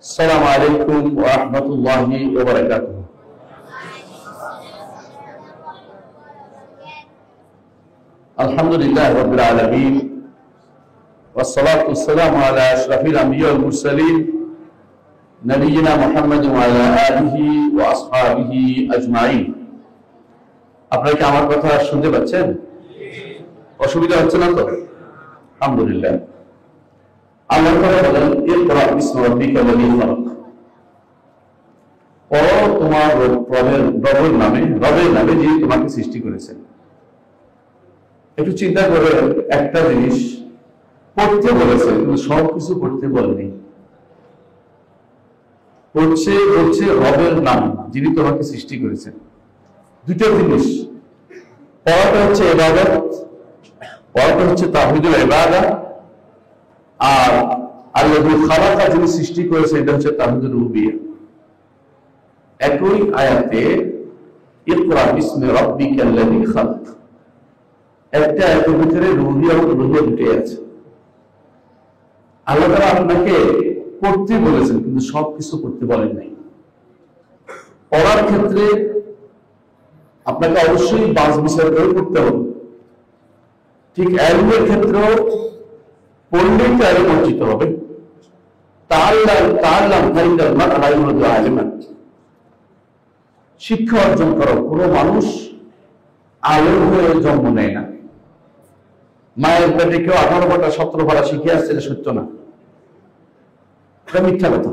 আসসালামু আলাইকুম ওয়া রাহমাতুল্লাহি ওয়া বারাকাতুহু। আলহামদুলিল্লাহি রাব্বিল আলামিন ওয়াসসালাতু ওয়াসসালামু আলা আশরাফিল আমবিয়া ওয়াল মুরসালিন নবিয়িনা মুহাম্মাদিন ওয়া আলা আলিহি ওয়া আসহাবিহি আজমাইন। আপনারা কি আমার কথা শুনতে পাচ্ছেন? অসুবিধা হচ্ছে না তো? আলহামদুলিল্লাহ। আল্লাহ তাআলা বলেন, ইকরা বিসমি রাব্বিকাল্লাযী খালাক। পড়ো তোমার রবের নামে যিনি তোমাকে সৃষ্টি করেছেন। একটু চিন্তা করে, একটা জিনিস পড়তে বলেছে কিন্তু সবকিছু পড়তে বলেনি। বলছে রবের নাম যিনি তোমাকে সৃষ্টি করেছেন। দুটো জিনিস, পড়াটা হচ্ছে ইবাদত, পড়াটা হচ্ছে তাওহীদুল ইবাদত, আর আল্লাহু খালাকা যিনি সৃষ্টি করেছে এটা হচ্ছে তাওহীদুর রুবুবিয়্যাহ। একই আয়াতে ইকরা বিসমি রাব্বিকাল্লাযী খালাক, একটা আয়াতের ভিতরে রুবুবিয়্যাহ ও উলুহিয়্যাহ দুটোই আছে। আল্লাহ তাআলা আপনাকে পড়তে বলেছেন কিন্তু সবকিছু পড়তে বলেন নাই। পড়ার ক্ষেত্রে আপনাকে অবশ্যই বাছ বিচার করে পড়তে হবে। ঠিক ইলমের ক্ষেত্রেও পড়লেই তো ইলম অর্জিত হবে। শিক্ষা অর্জন করো। কোন মানুষ আলেম হয়ে জন্ম নেয় না। মায়ের পেটে কেউ 18 পারা 17 পারা শিখে আসছে, এটা সত্য না, এটা মিথ্যা কথা।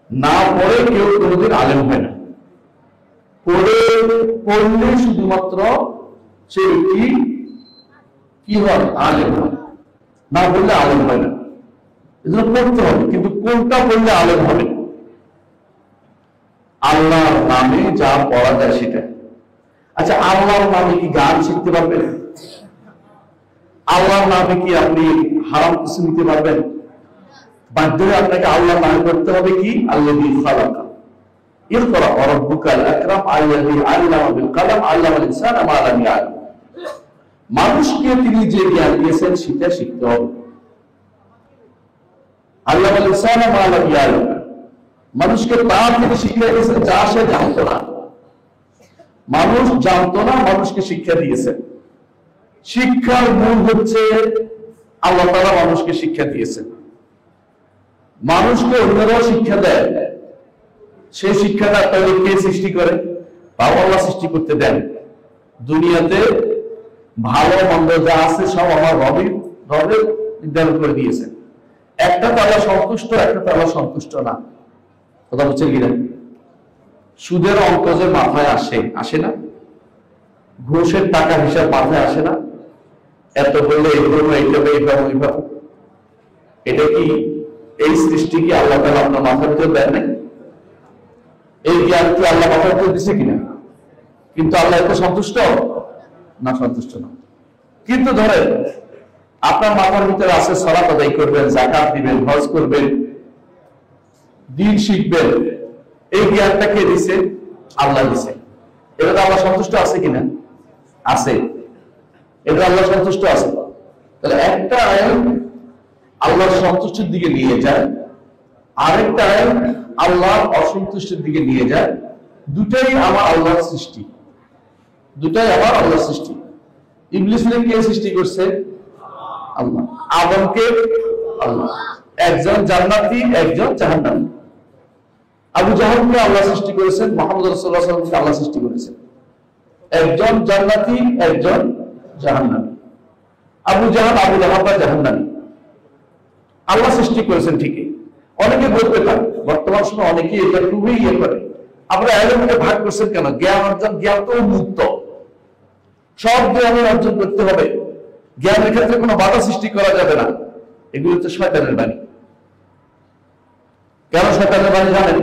না পড়ে কেউ কোনোদিন আলেম হয় না। পড়লে শুধুমাত্র সে কি হয়? আলেম হয়। না পড়লে আলেম হয় না। এজন্য পড়তে হবে, কিন্তু কোনটা পড়লে আলেম হবে? আল্লাহর নামে যা পড়া যায় সেটা। আচ্ছা, আল্লাহর নামে কি গান শিখতে পারবেন? আল্লাহর নামে কি আপনি হারাম কিছু নিতে পারবেন? বাধ্য হয়ে আপনাকে আল্লাহর নামে করতে হবে কি? আল্লাযী খালাকা, ইকরা ওয়া রাব্বুকাল আকরাম আল্লাযী আল্লামা বিল কলম আল্লামাল ইনসানা মা লাম ইয়ালাম। মানুষকে তিনি যে জ্ঞান দিয়েছেন সেটা শিখতে হবে। আল্লামাল ইনসানা মা লাম ইয়ালাম, মানুষকে তা তিনি শিক্ষা দিয়েছেন যা সে জানতো না। মানুষ জানতো না, মানুষকে শিক্ষা দিয়েছেন। শিক্ষার মূল হচ্ছে আল্লাহ তাআলা মানুষকে শিক্ষা দিয়েছেন। মানুষকে অন্যরাও শিক্ষা দেয়, সেই শিক্ষাটা তাহলে কে সৃষ্টি করে? তাও আল্লাহ সৃষ্টি করতে দেন। দুনিয়াতে ভালো মন্দ যা আছে সব আমার রবে নির্ধারণ করে দিয়েছেন। একটা তো আল্লাহ সন্তুষ্ট, একটা তো আল্লাহ সন্তুষ্ট না। কথা বলছেন কিনা? সুদের অঙ্ক যে মাথায় আসে না? ঘুষের টাকা হিসাব মাথায় আসে না? এত বললে এইভাবে এটা কি এই সৃষ্টি কি আল্লাহ তাআলা আপনার মাথার ভিতরে দেন নাই? এই জ্ঞান কি আল্লাহ মাথার ভিতরে দিছে কিনা? কিন্তু আল্লাহ এত সন্তুষ্ট না? সন্তুষ্ট না। কিন্তু ধরেন আপনার মাথার ভিতরে আছে সালাত আদায় করবেন, যাকাত দিবেন, হজ করবেন, দ্বীন শিখবেন, এই জ্ঞানটা কে দিছে? আল্লাহ দিছে। এটা আল্লাহ সন্তুষ্ট আছে কিনা? আছে। এটা আল্লাহ সন্তুষ্ট আছে। তাহলে একটা আয়াত আল্লাহর সন্তুষ্টির দিকে নিয়ে যায়, আরেকটা আয়াত আল্লাহর অসন্তুষ্টির দিকে নিয়ে যায়। দুটাই আমার আল্লাহর সৃষ্টি, দুটাই আমার আল্লাহর সৃষ্টি। ইবলিসকে কে সৃষ্টি করছে? আল্লাহ। আদমকে আল্লাহ। একজন জান্নাতি, একজন জাহান্নামী। আবু জাহলকে আল্লাহ সৃষ্টি করেছেন, মুহাম্মদ রাসূলুল্লাহ সাল্লাল্লাহু আলাইহি ওয়াসাল্লামকে আল্লাহ সৃষ্টি করেছেন। একজন জান্নাতি, একজন জাহান্নামী। আবু জাহল, আবু লাহাব জাহান্নামী। আল্লাহ সৃষ্টি করেছেন ঠিকই। অনেকে বলতে পারে, বর্তমান সময় অনেকে এটা খুবই করে, আমরা এলমকে ভাগ করছেন কেন? জ্ঞান অর্জন, জ্ঞান তো মুক্ত, সব জ্ঞানের অর্জন করতে হবে। জ্ঞানের ক্ষেত্রে কোনো বাধা সৃষ্টি করা যাবে না। এগুলো হচ্ছে শয়তানের বাণী। কেন শয়তানের বাণী জানেন?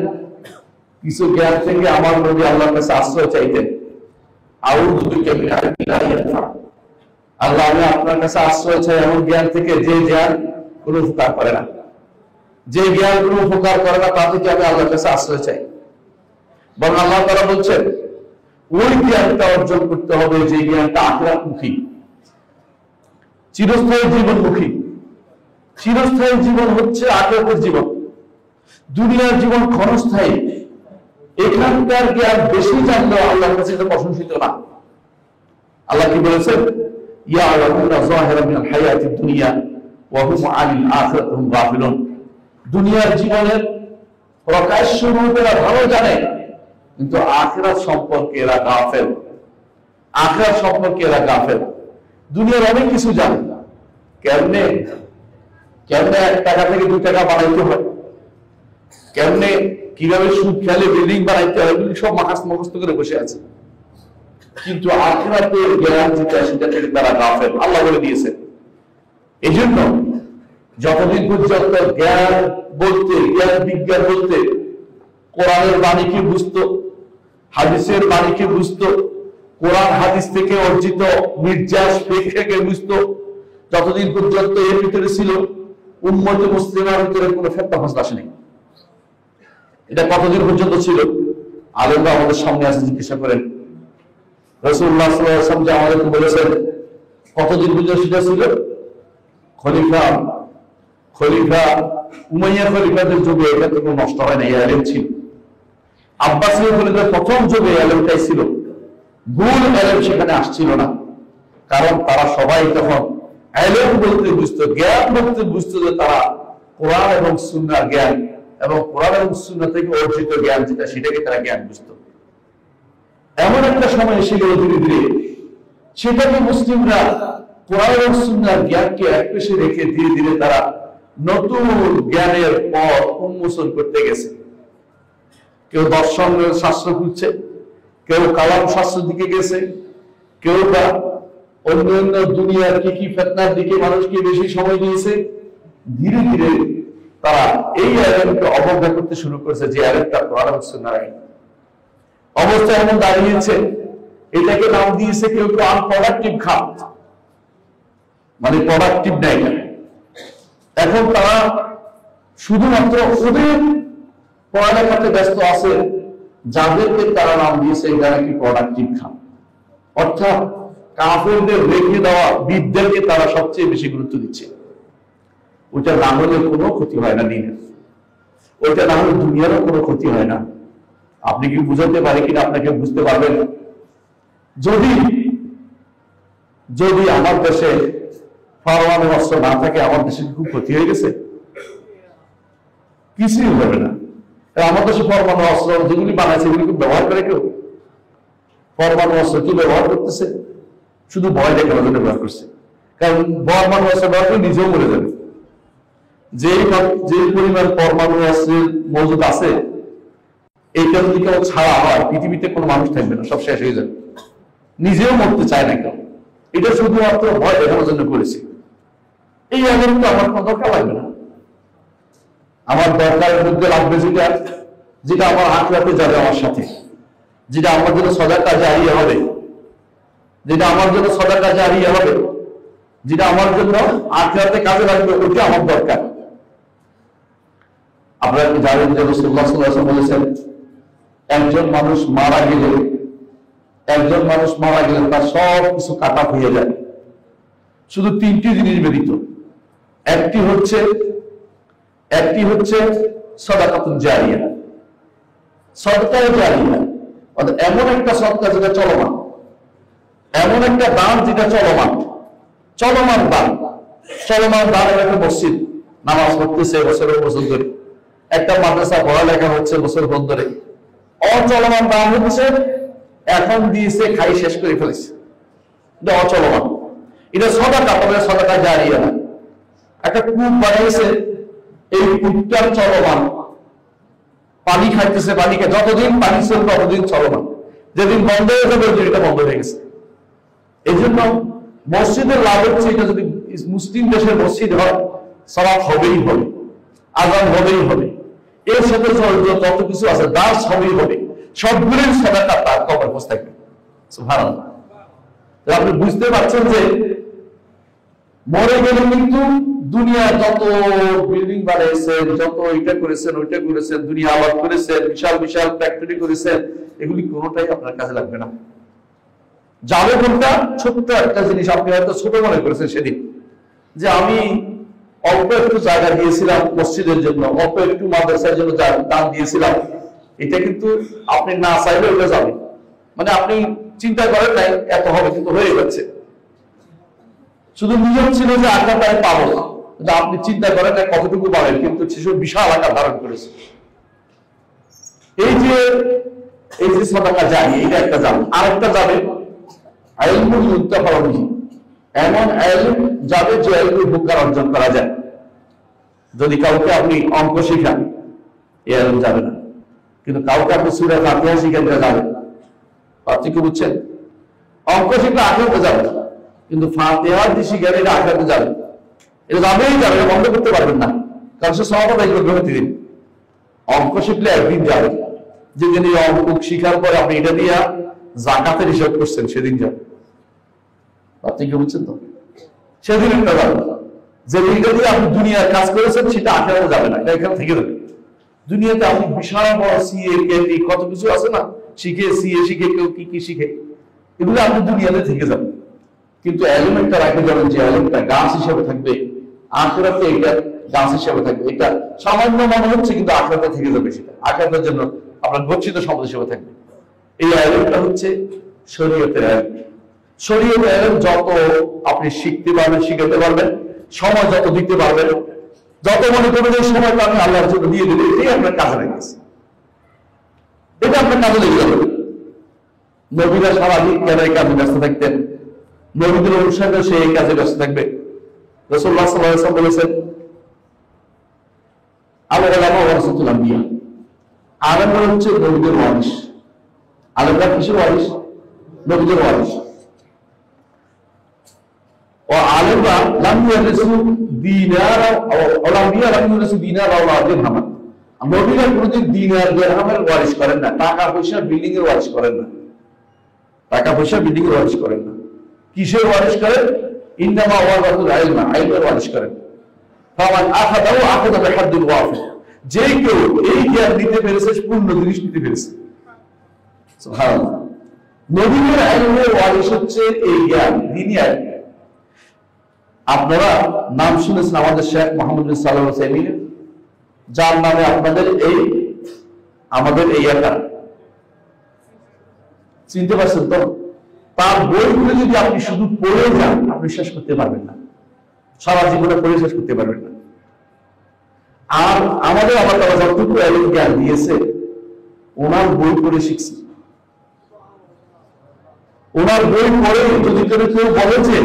কিছু জ্ঞান থেকে আমার নবী আল্লাহর কাছে আশ্রয় চাইতেন। আউযু বিকা মিন আল্লাহ ইয়ানফা, আল্লাহ আমি আপনার কাছে আশ্রয় চাই এমন জ্ঞান থেকে যে জ্ঞান কোনো উপকার করে না। যে জ্ঞান কোনো উপকার করে না তা থেকে আমি আল্লাহর কাছে আশ্রয় চাই। বরং আল্লাহ তাআলা বলছেন ওই জ্ঞানটা অর্জন করতে হবে যে জ্ঞানটা আখিরাতমুখী, চিরস্থায়ী জীবনমুখী। চিরস্থায়ী জীবন হচ্ছে আখিরাতের জীবন। দুনিয়ার জীবন ক্ষণস্থায়ী, এখানকার জ্ঞান বেশি জানলেও আল্লাহর কাছে এটা প্রশংসিত না। আল্লাহ কি বলেছেন, ইয়ালামুনা যাহিরাম মিনাল হায়াতিদ দুনিয়া ওয়া হুম আনিল আখিরাতি হুম গাফিলুন। দুনিয়ার জীবনের প্রকাশ্য রূপ এরা ভালো জানে, কিন্তু আখিরাত সম্পর্কে এরা গাফেল। আখিরাত সম্পর্কে এরা গাফেল। দুনিয়ার অনেক কিছু জানে, কেমনে 1 টাকা থেকে 2 টাকা বানাইতে হয়, কেমনে কিভাবে সুদ খেলে বিল্ডিং বানাইতে হয়, এগুলি সব মুখস্থ করে বসে আছে। কিন্তু আখিরাতের জ্ঞান যেটা, সেটা থেকে তারা গাফেল, আল্লাহ বলে দিয়েছেন। এই জন্য যতদিন পর্যন্ত জ্ঞান বলতে, জ্ঞান বিজ্ঞান বলতে কোরআনের বাণীকে বুঝতো, হাদিসের বাণীকে বুঝতো, কোরআন হাদিস থেকে অর্জিত নির্যাস ব্যাখ্যাকে বুঝতো, যতদিন পর্যন্ত এর ভিতরে ছিল, উম্মতে মুসলিমার ভিতরে কোনো ফিতনা ফাসাদ আসেনি। এটা কতদিন পর্যন্ত ছিল? আলেমরা আমাদের সামনে আছে, জিজ্ঞাসা করেন। রাসূলুল্লাহ সাল্লাল্লাহু আলাইহি ওয়াসাল্লাম যে আমাদেরকে বলেছেন, কতদিন পর্যন্ত সেটা ছিল? খলিফা উমাইয়া খলিফাদের যুগে এটা তো কোনো নষ্ট হয় না, এই আলেম ছিল। আব্বাসীয় খলিফার প্রথম যুগে এই আলেমটাই ছিল। ভুল আলেম সেখানে আসছিল না, কারণ তারা সবাই তখন আলেম বলতে বুঝতো, জ্ঞান বলতে বুঝতো যে তারা কোরআন এবং সুন্নাহর জ্ঞান এবং কোরআন এবং সুন্নাহ থেকে অর্জিত জ্ঞান যেটা, সেটাকে তারা জ্ঞান বুঝতো। এমন একটা সময় এসে গেল ধীরে ধীরে, সেটাকে মুসলিমরা কোরআন এবং সুন্নাহর জ্ঞানকে একপাশে রেখে ধীরে ধীরে তারা নতুন জ্ঞানের পথ উন্মোচন করতে গেছে। কেউ দর্শন শাস্ত্র খুঁজছে, কেউ কালাম শাস্ত্রের দিকে গেছে, কেউ বা অন্যান্য দুনিয়ার কি ফিতনার দিকে মানুষকে বেশি সময় দিয়েছে। ধীরে ধীরে তারা এই আলেমকে অবজ্ঞা করতে শুরু করেছে, যে আলেমটা কোরআন এবং সুন্নাহর আলেম। অবস্থা এমন দাঁড়িয়েছে, এটাকে নাম দিয়েছে কেউ কেউ আনপ্রোডাক্টিভ খাত, মানে প্রোডাক্টিভ নাই। এখন তারা শুধুমাত্র ওদের পড়ালেখাতে ব্যস্ত আছে, যাদেরকে তারা নাম দিয়েছে এটা নাকি প্রোডাক্টিভ খাত। অর্থাৎ কাফেরদের রেখে দেওয়া বিদ্যাকে তারা সবচেয়ে বেশি গুরুত্ব দিচ্ছে। ওইটা না হলে কোনো ক্ষতি হয় না দিনের, ওইটা না হলে দুনিয়ারও কোনো ক্ষতি হয় না। আপনি কি বুঝাতে পারে কিনা, আপনাকে বুঝতে পারবেন? যদি আমার দেশে পরমাণু অস্ত্র না থাকে, আমার দেশে খুব ক্ষতি হয়ে গেছে? কিছুই হবে না। আমার দেশে পরমাণু অস্ত্র যেগুলি বানাইছে এগুলি ব্যবহার করে কেউ? পরমাণু অস্ত্র কি ব্যবহার করতেছে? শুধু ভয় দেখানোর জন্য ব্যবহার করছে। কারণ পরমাণু অস্ত্র ব্যবহার করে নিজেও মরে যাবে। যে পরিমাণ পরমাণু অস্ত্রের মজুদ আছে, এইটা যদি কেউ ছাড়া হয়, পৃথিবীতে কোনো মানুষ থাকবে না, সব শেষ হয়ে যাবে। নিজেও মরতে চায় না কেউ, এটা শুধুমাত্র ভয় দেখানোর জন্য করেছে। এই আগুন তো আমার কোনো দরকার লাগবে না। আমার দরকারের মধ্যে লাগবে যেটা আমার আখিরাতে যাবে আমার সাথে, যেটা আমার জন্য সদাকা জারিয়া হবে, যেটা আমার জন্য সদাকা জারিয়া হবে, যেটা আমার জন্য আখিরাতে কাজে লাগবে, ওটা আমার দরকার। আপনারা কি জানেন যে রাসূলুল্লাহ সাল্লাল্লাহু আলাইহি ওয়াসাল্লাম বলেছেন, একজন মানুষ মারা গেলে তার সব কিছু কাটা হয়ে যায়, শুধু 3টি জিনিস ব্যতীত। একটি হচ্ছে সাদাকাতুল জারিয়া। সদকা জারিয়া অর্থাৎ এমন একটা সদকা যেটা চলমান, এমন একটা দান যেটা চলমান দান। একটা মসজিদ নামাজ পড়তেছে বছরের বছর ধরে, একটা মাদ্রাসা পড়ালেখা হচ্ছে বছর ধরে। অচলমান দান হচ্ছে এখন দিয়েছে, খাই শেষ করে ফেলেছে, এটা অচলমান। এটা সদাকা, তবে সদাকা জারিয়া না। একটা কূপ বানিয়েছে, এই কূপটার চলমান, পানি খাইতেছে, পানিকে যতদিন পানি চলবে ততদিন চলমান, যেদিন বন্ধ হয়ে যাবে এটা বন্ধ হয়ে গেছে। এই জন্য মসজিদের লাভ হচ্ছে, এটা যদি মুসলিম দেশের মসজিদ হয়, সালাত হবেই হবে, আযান হবেই হবে, এর সাথে যত কিছু আছে দাস হবেই হবে, সবগুলোর সাদাকা তার কবর বসে থাকবে। সুবহানাল্লাহ। আপনি বুঝতে পারছেন যে মরে গেলে কিন্তু দুনিয়া যত বিল্ডিং বানাইছেন, যত এটা করেছেন ওইটা করেছেন, দুনিয়া আবাদ করেছেন, বিশাল বিশাল ফ্যাক্টরি করেছেন, এগুলি কোনোটাই আপনার কাজে লাগবে না। যাবে কোনটা? ছোট্ট একটা জিনিস আপনি হয়তো ছোট মনে করেছেন সেদিন, যে আমি অল্প একটু জায়গা দিয়েছিলাম মসজিদের জন্য, অল্প একটু মাদ্রাসার জন্য দান দিয়েছিলাম, এটা কিন্তু আপনি না চাইলে ওটা যাবে। মানে আপনি চিন্তা করেন নাই এত হবে, কিন্তু হয়ে যাচ্ছে। শুধু নিয়ম ছিল যে আখেরাতে আমি পাবো না, কিন্তু আপনি চিন্তা করেন না কতটুকু পাবেন, কিন্তু শিশু বিশাল আকার ধারণ করেছে। এই যে সাদাকা জারিয়া, এটা একটা যাবে। আরেকটা যাবে ইলমুল ইউনতাফাউ বিহি, এমন ইলম যাবে যে ইলমে উপকার অর্জন করা যায়। যদি কাউকে আপনি অঙ্ক শিখান, এই ইলম যাবে না, কিন্তু কাউকে আপনি সূরা ফাতিহা শিখান, এটা যাবে। পার্থক্য বুঝছেন? অঙ্ক শিখলে আখেরাতে যাবে, কিন্তু ফাতিহা দিয়ে শিখান এটা আখেরাতে যাবে। এটা যাবেই যাবে, বন্ধ করতে পারবেন না, কারণ সে সওয়াব আদায় করবে প্রতিদিন। অঙ্ক শিখলে একদিন যাবে, যেদিন এই অঙ্ক শিখার পরে আপনি এটা দিয়ে যাকাতের হিসাব করছেন, সেদিন যাবে। আপনি কি বুঝছেন? তো সেদিন একটা যাবে। যে দিনটা দিয়ে আপনি দুনিয়ার কাজ করেছেন, সেটা আখেরাতে যাবে না, এটা এখানে থেকে যাবে। দুনিয়াতে আপনি বিশাল বড় সিএ কেটি কত কিছু আছে না, শিখে সিএ শিখে কেউ কি কি শিখে, এগুলো আপনি দুনিয়াতে থেকে যাবে। কিন্তু এলিমেন্টটা রাখে যাবেন, যে এলিমেন্টটা গাছ হিসেবে থাকবে আখেরাতে, এটা গাছ হিসেবে থাকবে। এটা সামান্য মনে হচ্ছে, কিন্তু আখেরাতে থেকে যাবে, সেটা আখেরাতের জন্য আপনার গচ্ছিত সম্পদ হিসেবে থাকবে। এই এলিমেন্টটা হচ্ছে শরীয়তের এলিমেন্ট। শরীয়তের এলিমেন্ট যত আপনি শিখতে পারবেন, শিখাতে পারবেন, সময় যত দিতে পারবেন, যত মনে করবেন এই সময়টা আমি আল্লাহর জন্য দিয়ে দিলে, এটাই আপনার কাজে লেগেছে, এটা আপনার কাজে লেগে যাবে। নবীরা সারাদিন কেন এই কাজে ব্যস্ত থাকতেন? নবীদের অনুসারে সে এই কাজে ব্যস্ত থাকবে। রাসূলুল্লাহ সাল্লাল্লাহু আলাইহি ওয়াসাল্লাম বলেছেন, আল-উলামা ওয়ারাসাতুল আম্বিয়া, আলেমরা হচ্ছে নবীদের ওয়ারিস। আলেমরা কিসের ওয়ারিস? নবীদের ওয়ারিস। ও আলেমরা লাম ইয়ারিসু দিনার ওয়া আম্বিয়া লাম ইয়ারিসু দিনার ওয়া দিরহাম। নবীরা কোনদিন দিনার দিরহামের ওয়ারিস করেন না, টাকা পয়সা বিল্ডিং এর ওয়ারিস করেন না, টাকা পয়সা বিল্ডিং এর ওয়ারিস করেন না। কিসের ওয়ারিস করেন? ইন্নামা ওয়ারাসাতুল ইলম, ইলমের ওয়ারিস করেন। ফামান আখাযাহু আখাযা বিহাদ্দিল ওয়াফি, যে কেউ এই জ্ঞান নিতে পেরেছে, পূর্ণ জিনিস নিতে পেরেছে। সুবহানাল্লাহ। নবীদের ইলমের ওয়ারিস হচ্ছে এই জ্ঞান, দ্বীনি ইলম। আপনারা নাম শুনেছেন আমাদের শেখ মোহাম্মদ বিন সালেহ আল উসাইমিন, যার নামে আপনাদের আমাদের এই এলাকা চিনতে পারছেন তো? তার বইগুলো যদি আপনি শুধু পড়ে যান, আপনি শেষ করতে পারবেন না, সারা জীবনে পড়ে শেষ করতে পারবেন না। আর আমাদের আল্লাহ তাআলা যতটুকু ইলম জ্ঞান দিয়েছে, ওনার বই পড়ে শিখছি। ওনার বই পড়ে যদি কেউ বলে যে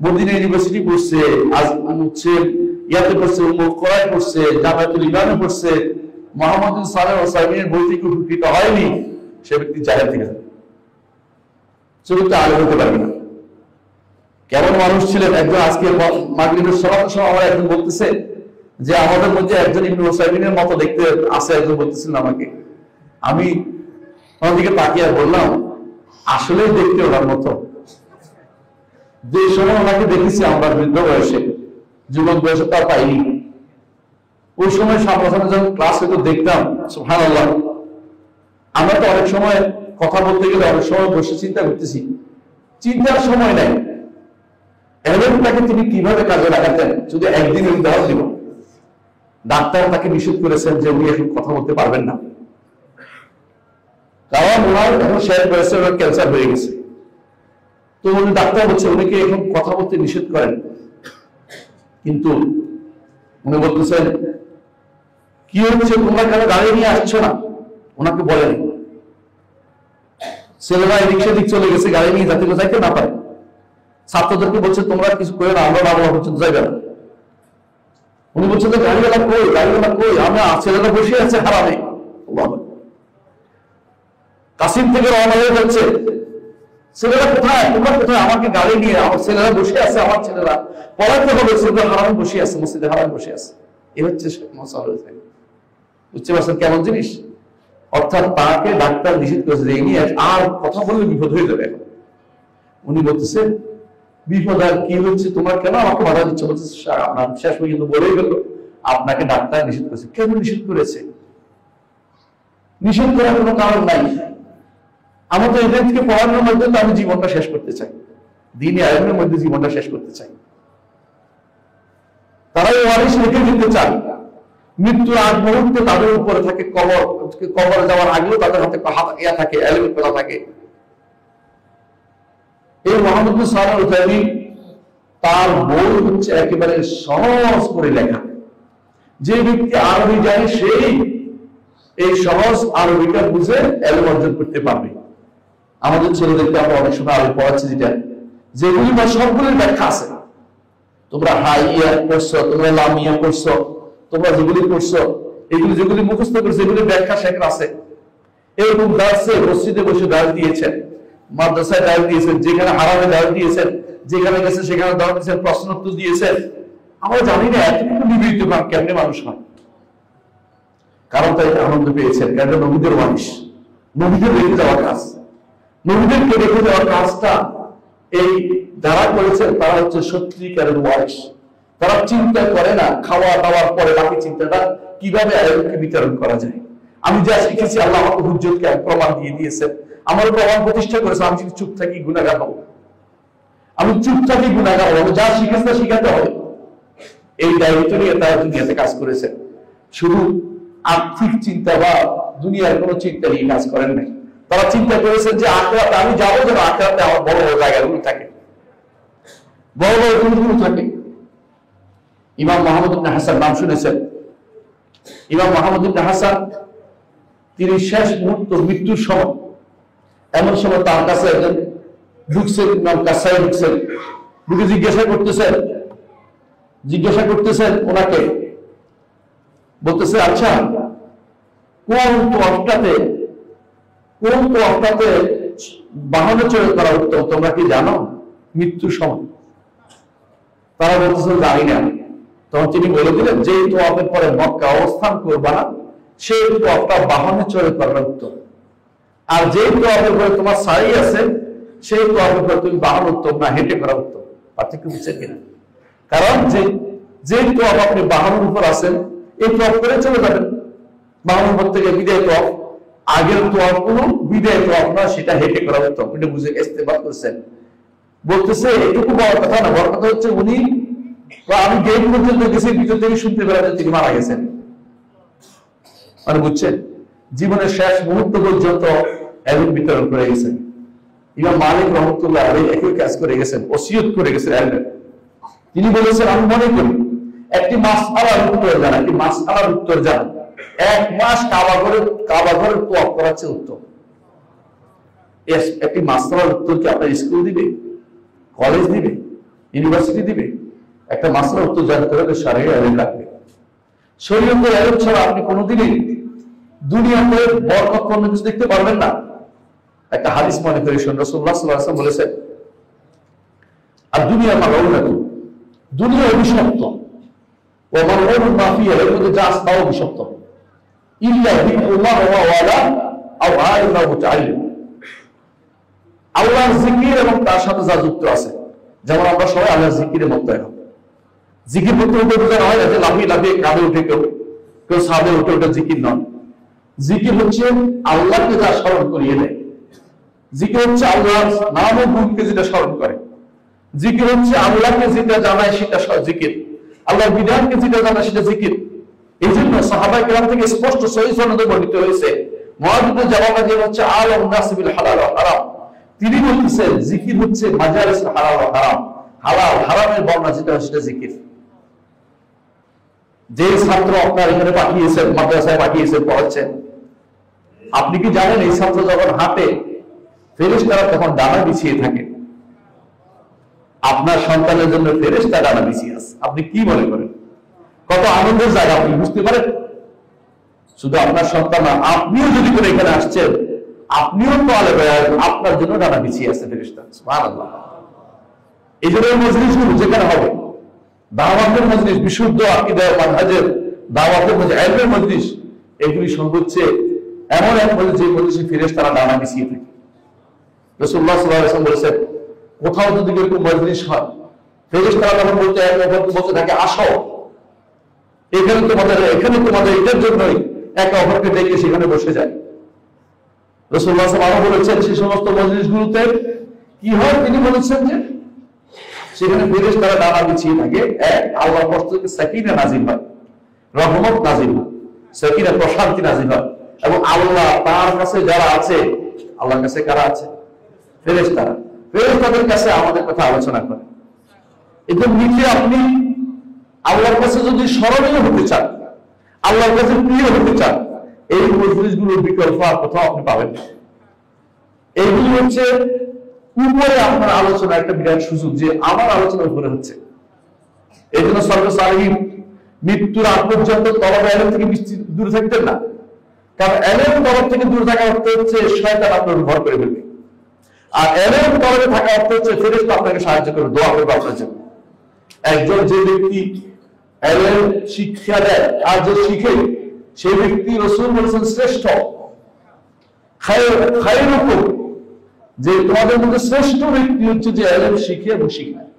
মদিনা ইউনিভার্সিটি পড়ছে, আজ হচ্ছে ইয়াতে পড়ছে, উম্মুল কোরআন পড়ছে, জামিয়াতুল ইমানে পড়ছে, মুহাম্মদ বিন সালেহ আল উসাইমিনের বই থেকে উপকৃত হয়নি, সে ব্যক্তি জাহেল থেকে যাবে, সে ব্যক্তি আলেম হতে পারবে না। কেমন মানুষ ছিলেন একজন, আজকে মাগরিবের সালাতের সময় আমার একজন বলতেছে যে আমাদের মধ্যে একজন ইবনে উসাইমিনের মতো দেখতে আছে, একজন বলতেছিলেন আমাকে। আমি ওনার দিকে তাকিয়ে বললাম, আসলেই দেখতে ওনার মতো। যে সময় ওনাকে দেখেছি আমরা বৃদ্ধ বয়সে, যুবক বয়সে তার পাইনি, ওই সময় সামনাসামনি যখন ক্লাস হয়তো দেখতাম, সুবহানাল্লাহ। আমরা তো অনেক সময় কথা বলতে গেলে অনেক সময় বসে চিন্তা করতেছি, চিন্তার সময় নাই। এলএমটাকে তিনি কিভাবে কাজে লাগাতেন, যদি একদিন উদাহরণ দিব। ডাক্তার তাকে নিষেধ করেছেন যে উনি এখন কথা বলতে পারবেন না, কারণ ওনার এখন শেয়ার করেছে, ওনার ক্যান্সার হয়ে গেছে। তো উনি ডাক্তার বলছে উনিকে এখন কথা বলতে নিষেধ করেন, কিন্তু উনি বলতেছেন কি হচ্ছে, তোমরা কেন গাড়ি নিয়ে আসছো না? ওনাকে বলেন ছেলেরা রিক্সা দিক চলে গেছে, গাড়ি নিয়ে যাতে যাইতে না পারে। ছাত্রদেরকে বলছে তোমরা কিছু করে না, আমরা বাবা পর্যন্ত যাইবে না। উনি বলছেন যে গাড়িওয়ালা কই, গাড়িওয়ালা কই, আমরা ছেলেরা বসে আছে হারামে। কাসিম থেকে রওনা হয়ে যাচ্ছে, ছেলেরা কোথায়, তোমরা কোথায়, আমাকে গাড়ি নিয়ে, আমার ছেলেরা বসে আছে, আমার ছেলেরা পড়াতে হবে, ছেলেরা হারামে বসে আছে, মসজিদে হারামে বসে আছে। এ হচ্ছে বুঝতে পারছেন কেমন জিনিস? অর্থাৎ তাকে ডাক্তার নিষেধ করেছে যে নিয়ে আর কথা বললে বিপদ হয়ে যাবে। এখন উনি বলতেছে বিপদ আর কি হচ্ছে, তোমার কেন আমাকে বাধা দিচ্ছে? বলছে আপনার শেষ পর্যন্ত বলেই গেল আপনাকে ডাক্তার নিষেধ করেছে। কেন নিষেধ করেছে? নিষেধ করার কোনো কারণ নাই। আমার তো এদের থেকে পড়ানোর মধ্যে তো আমি জীবনটা শেষ করতে চাই, দ্বীনি ইলমের মধ্যে জীবনটা শেষ করতে চাই। তারাই ওয়ারিশ রেখে দিতে চান। মৃত্যুর আগ মুহূর্তে তাদের উপরে থাকে কবরে যাওয়ার আগেও তাদের হাতে ইয়া থাকে, এলিমেন্ট করা থাকে। এই মোহাম্মদ বিন সালেহ আল উসাইমিন তার বই হচ্ছে একেবারে সহজ করে লেখা। যে ব্যক্তি আরবি জানে সেই এই সহজ আরবিটা বুঝে এলম অর্জন করতে পারবে। আমাদের ছেলেদেরকে আমরা অনেক সময় আরবি পড়াচ্ছি, যেগুলি বা সবগুলির ব্যাখ্যা আছে। তোমরা হাইয়া পড়ছো, তোমরা লামিয়া পড়ছো, তোমরা যেগুলি পড়ছো, এগুলি যেগুলি মুখস্থ করছো, এগুলির ব্যাখ্যা সেখানে আছে। এরকম দার্সে মসজিদে বসে দাঁড় দিয়েছেন, মাদ্রাসায় দাঁড় দিয়েছেন, যেখানে হারামে দাঁড় দিয়েছেন, যেখানে গেছে সেখানে দাঁড় দিয়েছেন, প্রশ্ন উত্তর দিয়েছেন। আমরা জানি না এতটুকু নিবেদিত কেমনে মানুষ হয়। কারণ তাই আনন্দ পেয়েছেন, কারণ নবীদের মানুষ, নবীদের রেখে যাওয়ার কাজ, নবীদেরকে রেখে যাওয়ার কাজটা এই যারা করেছেন তারা হচ্ছে সত্যিকারের ওয়ারিশ। তারা চিন্তা করে না খাওয়া দাওয়ার পরে বাকি চিন্তাটা কিভাবে আয়োজনকে বিতরণ করা যায়। আমি যা শিখেছি আল্লাহ আমাকে হুজ্জতকে প্রমাণ দিয়ে দিয়েছেন, আমার প্রমাণ প্রতিষ্ঠা করেছে। আমি যদি চুপ থাকি গুনাহগার হবো, আমি চুপ থাকি গুনাহগার হবো। যা শিখেছে তা শিখাতে হবে। এই দায়িত্ব নিয়ে তারা দুনিয়াতে কাজ করেছে। শুধু আর্থিক চিন্তা বা দুনিয়ার কোনো চিন্তা নিয়ে কাজ করেন নাই। তারা চিন্তা করেছেন যে আখিরাতে আমি যাবো, যেন আখিরাতে আমার বড় বড় জায়গাগুলো থাকে, বড় বড় গুণগুলো থাকে। ইমাম মুহাম্মদ ইবনে হাসান নাম শুনেছেন? ইমাম মুহাম্মদ ইবনে হাসান তিনি শেষ মুহূর্ত মৃত্যুর সময়, এমন সময় তার কাছে একজন ঢুকছেন, ইমাম কাসাই ঢুকছেন, ঢুকে জিজ্ঞাসা করতেছেন ওনাকে, বলতেছে আচ্ছা কোন তোয়াফটাতে বাহনে চড়ে করা উত্তম, তোমরা কি জানো? মৃত্যুর সময় তারা বলতেছে জানি না। তখন তিনি বলে দিলেন যে তোয়াফের পরে মক্কা অবস্থান করবা না, সেই তোয়াফটা বাহনে চড়ে করা উত্তম। আর যে তোয়াফের পরে তোমার সাই আছে, সেই তোয়াফের পরে তুমি বাহন উত্তম না, হেঁটে করা উত্তম। পার্থক্য বুঝছেন কিনা? কারণ যে তোয়াফ আপনি বাহনের উপর আছেন, এই তোয়াফ করে চলে যাবেন। বাহনের উপর থেকে বিদায় তোয়াফ, আগের তোয়াফ কোনো বিদায় তোয়াফ না, সেটা হেঁটে করা উত্তম। এটা বুঝে ইস্তেবাদ করছেন। বলতেছে এটুকু বড় কথা না, বড় কথা হচ্ছে উনি, আমি গেট পর্যন্ত গেছি, ভিতর থেকে শুনতে পেলাম তিনি মারা গেছেন। মানে বুঝছেন, জীবনের শেষ মুহূর্ত পর্যন্ত এলম বিতরণ করে গেছেন। ইমাম মালিক রহমতুল্লাহ আলাইহি একই কাজ করে গেছেন, ওসিয়ত করে গেছেন এলমের। তিনি বলেছেন আমি মনে করি একটি মাসআলার উত্তর জানা 1 মাস কাবা ঘরে তোয়াফ করার চেয়ে উত্তম। একটি মাসআলার উত্তর কি আপনার স্কুল দিবে, কলেজ দিবে, ইউনিভার্সিটি দিবে? একটা মাসআলার উত্তর জানতে হলে শরীয়তের ইলম লাগবে। শরীয়তের ইলম ছাড়া আপনি কোনোদিনই দুনিয়াতে বরকতপূর্ণ কিছু দেখতে পারবেন না। একটা হাদিস মনে করি শুনুন, রাসূলুল্লাহ সাল্লাল্লাহু আলাইহি ওয়াসাল্লাম বলেছেন আর দুনিয়া মাগরুরাতু, দুনিয়া অভিশপ্ত, ও মাগরুরুন মা ফিহা, এর মধ্যে যা আছে তাও অভিশপ্ত। ইল্লা যিকরুল্লাহ ওয়া ওয়ালা আও আলিম আও মুতাআল্লিম, আল্লাহর জিকির এবং তার সাথে যা যুক্ত আছে। যেমন আমরা সবাই আল্লাহর জিকিরে মুক্তায় হব। জিকির করতে বোঝা হয় না যে লাফিয়ে লাফিয়ে কাঁধে উঠে কেউ সাদে উঠে ওটা জিকির নয়। জিকির হচ্ছে আল্লাহকে যা স্মরণ করিয়ে দেয়। জিকির হচ্ছে আল্লাহর নাম ও গুণকে যেটা স্মরণ করে। জিকির হচ্ছে আল্লাহকে যেটা জানায় সেটা জিকির, আল্লাহর বিধানকে যেটা জানায় সেটা জিকির। এই জন্য সাহাবায়ে কেরাম থেকে স্পষ্ট সহিহ সনদে বর্ণিত হয়েছে, মুআয ইবনে জাবাল হচ্ছে আলামুন নাস বিল হালাল ওয়া হারাম। তিনি বলতেছেন জিকির হচ্ছে মাজালিসুল হালাল ওয়া হারাম, হালাল হারামের বর্ণনা যেটা সেটা জিকির। যে ছাত্র আপনার এখানে পাঠিয়েছেন, মাদ্রাসায় পাঠিয়েছেন, পড়াচ্ছেন, আপনি কি জানেন এই ছাত্র যখন হাঁটে ফেরেশতারা তখন ডানা বিছিয়ে থাকে? আপনার সন্তানের জন্য ফেরেশতা ডানা বিছিয়ে আছে। আপনি কি মনে করেন কত আনন্দের জায়গা? আপনি বুঝতে পারেন? শুধু আপনার সন্তান না, আপনিও যদি করে এখানে আসছেন, আপনিও তো আপনার জন্য ডানা বিছিয়ে আছে ফেরেশতা। সুবহানাল্লাহ। এই জন্য মজলিসগুলো যেখানে হবে দাওয়াতের মজলিস, বিশুদ্ধ আকীদা মানহাজের দাওয়াতের মজলিস, ইলমের মজলিস, এগুলি সর্বোচ্চ এমন এক মজলিস যে মজলিসে ফেরেশতারা ডানা বিছিয়ে থাকে। রাসূলুল্লাহ সাল্লাল্লাহু আলাইহি ওয়াসাল্লাম বলেছেন কোথাও যদি এরকম মজলিস হয়, ফেরেশতারা তখন বলতে এক অপরকে বলতে থাকে আসো, এখানে তোমাদের এটার জন্যই একে অপরকে ডেকে সেখানে বসে যায়। রাসূলুল্লাহ সাল্লাল্লাহু আলাইহি ওয়াসাল্লাম বলেছেন সেই সমস্ত মজলিসগুলোতে কি হয়, তিনি বলেছেন যে সেখানে ফেরেশতারা ডানা বিছিয়ে থাকে। এক, আল্লাহর পক্ষ থেকে সাকিনা নাজিল হয়, রহমত নাজিল হয়, সাকিনা প্রশান্তি নাজিল হয়। এবং আল্লাহ তার কাছে যারা আছে, আল্লাহর কাছে কারা আছে? ফেরেশতারা। ফেরেশতাদের কাছে আমাদের কথা আলোচনা করে। এতে নিচে আপনি আল্লাহর কাছে যদি স্মরণীয় হতে চান, আল্লাহর কাছে প্রিয় হতে চান, এই মজলিসগুলোর বিকল্প আর কোথাও আপনি পাবেন না। এইগুলি হচ্ছে উপরে আপনার আলোচনা একটা বিরাট সুযোগ, যে আমার আলোচনা উপরে হচ্ছে। এই জন্য সর্বসাধারণ মৃত্যুর আগ পর্যন্ত তলব এলেম থেকে দূরে থাকতেন না। কারণ এলেম তলব থেকে দূরে থাকা অর্থ হচ্ছে শয়তান আপনার ভর করে ফেলবে, আর এলেম তলবে থাকা অর্থ হচ্ছে ফেরেশতা আপনাকে সাহায্য করবে, দোয়া করবে আপনার জন্য। একজন যে ব্যক্তি এলেম শিক্ষা দেয় আর যে শিখে, সেই ব্যক্তি রাসূল বলেছেন শ্রেষ্ঠ। খায়রুকুম, যে তোমাদের মধ্যে শ্রেষ্ঠ ব্যক্তি হচ্ছে যে এলেম শিখে এবং শিখায়।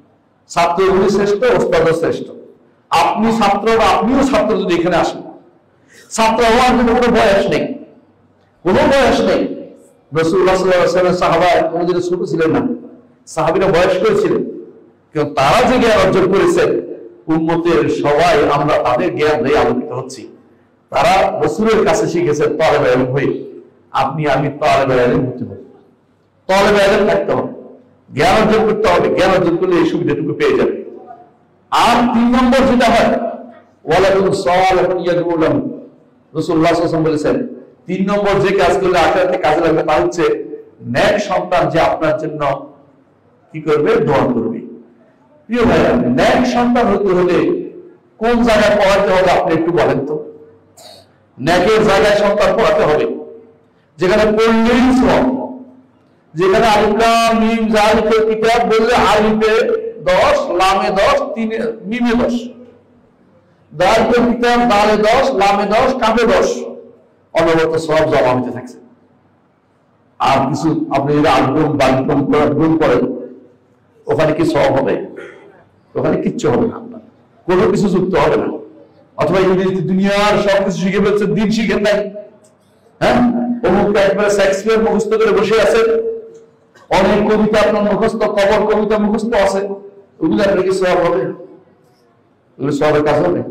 ছাত্রগুলি শ্রেষ্ঠ, ওস্তাদও শ্রেষ্ঠ। আপনি ছাত্র বা আপনিও ছাত্র যদি এখানে আসেন, ছাত্র হওয়ার জন্য কোনো বয়স নেই, কোনো বয়স নেই। রাসূলুল্লাহ সাল্লাল্লাহু আলাইহি ওয়াসাল্লাম সাহাবা কোনদিন ছোট ছিলেন না, সাহাবীরা বয়স্ক ছিলেন। কিন্তু তারা যে জ্ঞান অর্জন করেছেন, উম্মতের সবাই আমরা তাদের জ্ঞান দিয়ে আলোকিত হচ্ছি। তারা রাসূলের কাছে শিখেছেন তালেবে ইলম হয়ে। আপনি আমি তালেবে ইলম হতে হবে, তালেবে ইলম থাকতে হবে, জ্ঞান অর্জন করতে হবে। জ্ঞান অর্জন করলে এই সুবিধাটুকু পেয়ে যাবে। আর 3 নম্বর যেটা হয়, ওয়ালাকুম সালাহুন ইয়াদউ লাহু। রাসূলুল্লাহ সাল্লাল্লাহু আলাইহি ওয়াসাল্লাম বলেছেন 3 নম্বর যে কাজ করলে আখিরাতে কাজে লাগবে তা হচ্ছে নেক সন্তান যে আপনার জন্য কি করবে? দোয়া করবে। প্রিয় ভাইরা, নেক সন্তান হতে হলে কোন জায়গায় পড়াতে হবে আপনি একটু বলেন তো। নেকের জায়গায় সন্তান পড়াতে হবে যেখানে পড়লেই সওয়াব, যেখানে আলিফ লাম মিম যালিকা কিতাব বললে আলিফে 10, লামে 10, মিমে 10, যালিকা কিতাব দালে 10, লামে 10, কাফে 10, অনবরত সওয়াব জমা হতে থাকছে। আর কিছু আপনি যদি আগ্রহ বাগ্রহ করেন, ওখানে কি সওয়াব হবে? ওখানে কিচ্ছু হবে না, আপনার কোনো কিছু যুক্ত হবে না। অথবা দুনিয়ার সবকিছু শিখে ফেলছে, দিন শিখেন নাই। হ্যাঁ, অমুক একবারে শেক্সপিয়ার মুখস্থ করে বসে আছে, অনেক কবিতা আপনার মুখস্থ, কবর কবিতা মুখস্থ আছে, ওগুলো আপনার কি সওয়াব হবে? ওগুলো সওয়াবের কাজ হবে?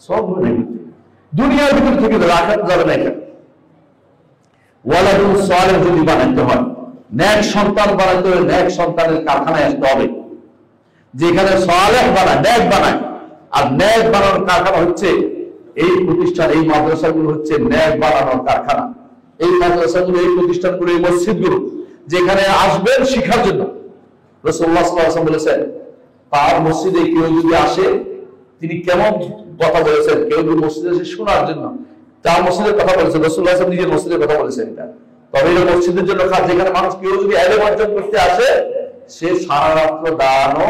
সওয়াব হবে না। দুনিয়ার ভিতর থেকে আখিরাতে যাবে না। এটা ওয়ালাদুন সালেহ যদি বানাইতে হয়, নেক সন্তান বানাইতে হবে, নেক সন্তানের কারখানায় আসতে হবে, যেখানে সালেহ বানায়, নেক বানায়। আর নেক বানানোর কারখানা হচ্ছে এই প্রতিষ্ঠান, এই মাদ্রাসাগুলো হচ্ছে নেক বানানোর কারখানা। এই মাদ্রাসাগুলো, এই প্রতিষ্ঠানগুলো, এই মসজিদগুলো যেখানে আসবেন শিক্ষার জন্য। রাসূলুল্লাহ সাল্লাল্লাহু আলাইহি ওয়াসাল্লাম বলেছেন, তার মসজিদে কেউ যদি আসে, তিনি কেমন কথা বলেছেন, কেউ যদি মসজিদে এসে শোনার জন্য, তার মসজিদের কথা বলেছেন। রাসূলুল্লাহ সাল্লাল্লাহু আলাইহি ওয়াসাল্লাম নিজের মসজিদের কথা বলেছেন এটা। তবে এটা মসজিদের জন্য খাস, যেখানে মানুষ কেউ যদি ইলম অর্জন করতে আসে, সে সারা রাত্র দাঁড়ানো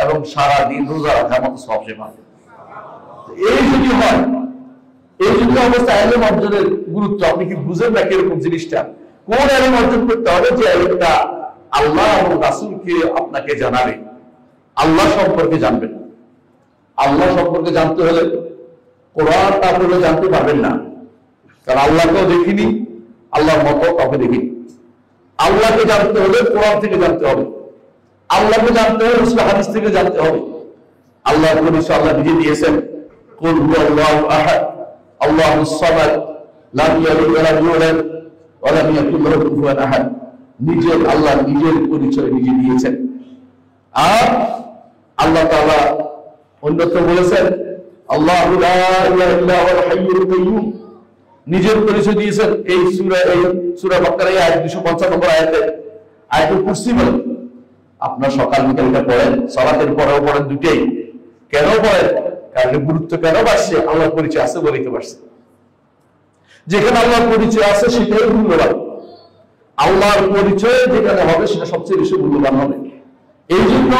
এবং সারা দিন রোজা রাখার মতো সওয়াব সে পাবে। এই যদি হয়, এই যদি অবস্থা ইলম অর্জনের গুরুত্ব আপনি কি বুঝেন না কিরকম জিনিসটা? কোন ইলম অর্জন করতে হবে? যে ইলমটা আল্লাহ এবং রাসূলকে আপনাকে জানাবে, আল্লাহ সম্পর্কে জানবেন। আল্লাহ সম্পর্কে জানতে হলে কোরআন না পড়লে জানতে পারবেন না, কারণ আল্লাহকেও দেখিনি, আল্লাহর মতো কাউকে দেখিনি। আল্লাহকে জানতে হলে কোরআন থেকে জানতে হবে, আল্লাহকে জানতে হলে রাসূল হাদিস থেকে জানতে হবে। আল্লাহর পরিচয় আল্লাহ নিজে দিয়েছেন, কুল হুয়াল্লাহু আহাদ আল্লাহুস সামাদ লাম ইয়ালিদ ওয়া লাম ইউলাদ ওয়া লাম ইয়াকুল লাহু কুফুয়ান আহাদ। নিজের আল্লাহ নিজের পরিচয় নিজে দিয়েছেন। আর আল্লাহ তাআলা অন্যত্র বলেছেন, আল্লাহু লা ইলাহা ইল্লা হুয়াল হাইয়ুল কাইয়্যুম। নিজের পরিচয় দিয়েছেন এই সূরা বাকারা আয়াত 255 নম্বর আয়াতে। আয়াতুল কুরসি বলেন, আপনার সকাল বিকালটা পড়েন, সালাতের পরেও পড়েন, দুটেই। কেন পড়েন? কারণ গুরুত্ব কেন বাড়ছে? আল্লাহর পরিচয় আছে বলেই তো বাড়ছে। যেখানে আল্লাহর পরিচয় আছে সেটাই মূল্যবান। আল্লাহর পরিচয় যেখানে হবে সেটা সবচেয়ে বেশি মূল্যবান হবে। এই জন্য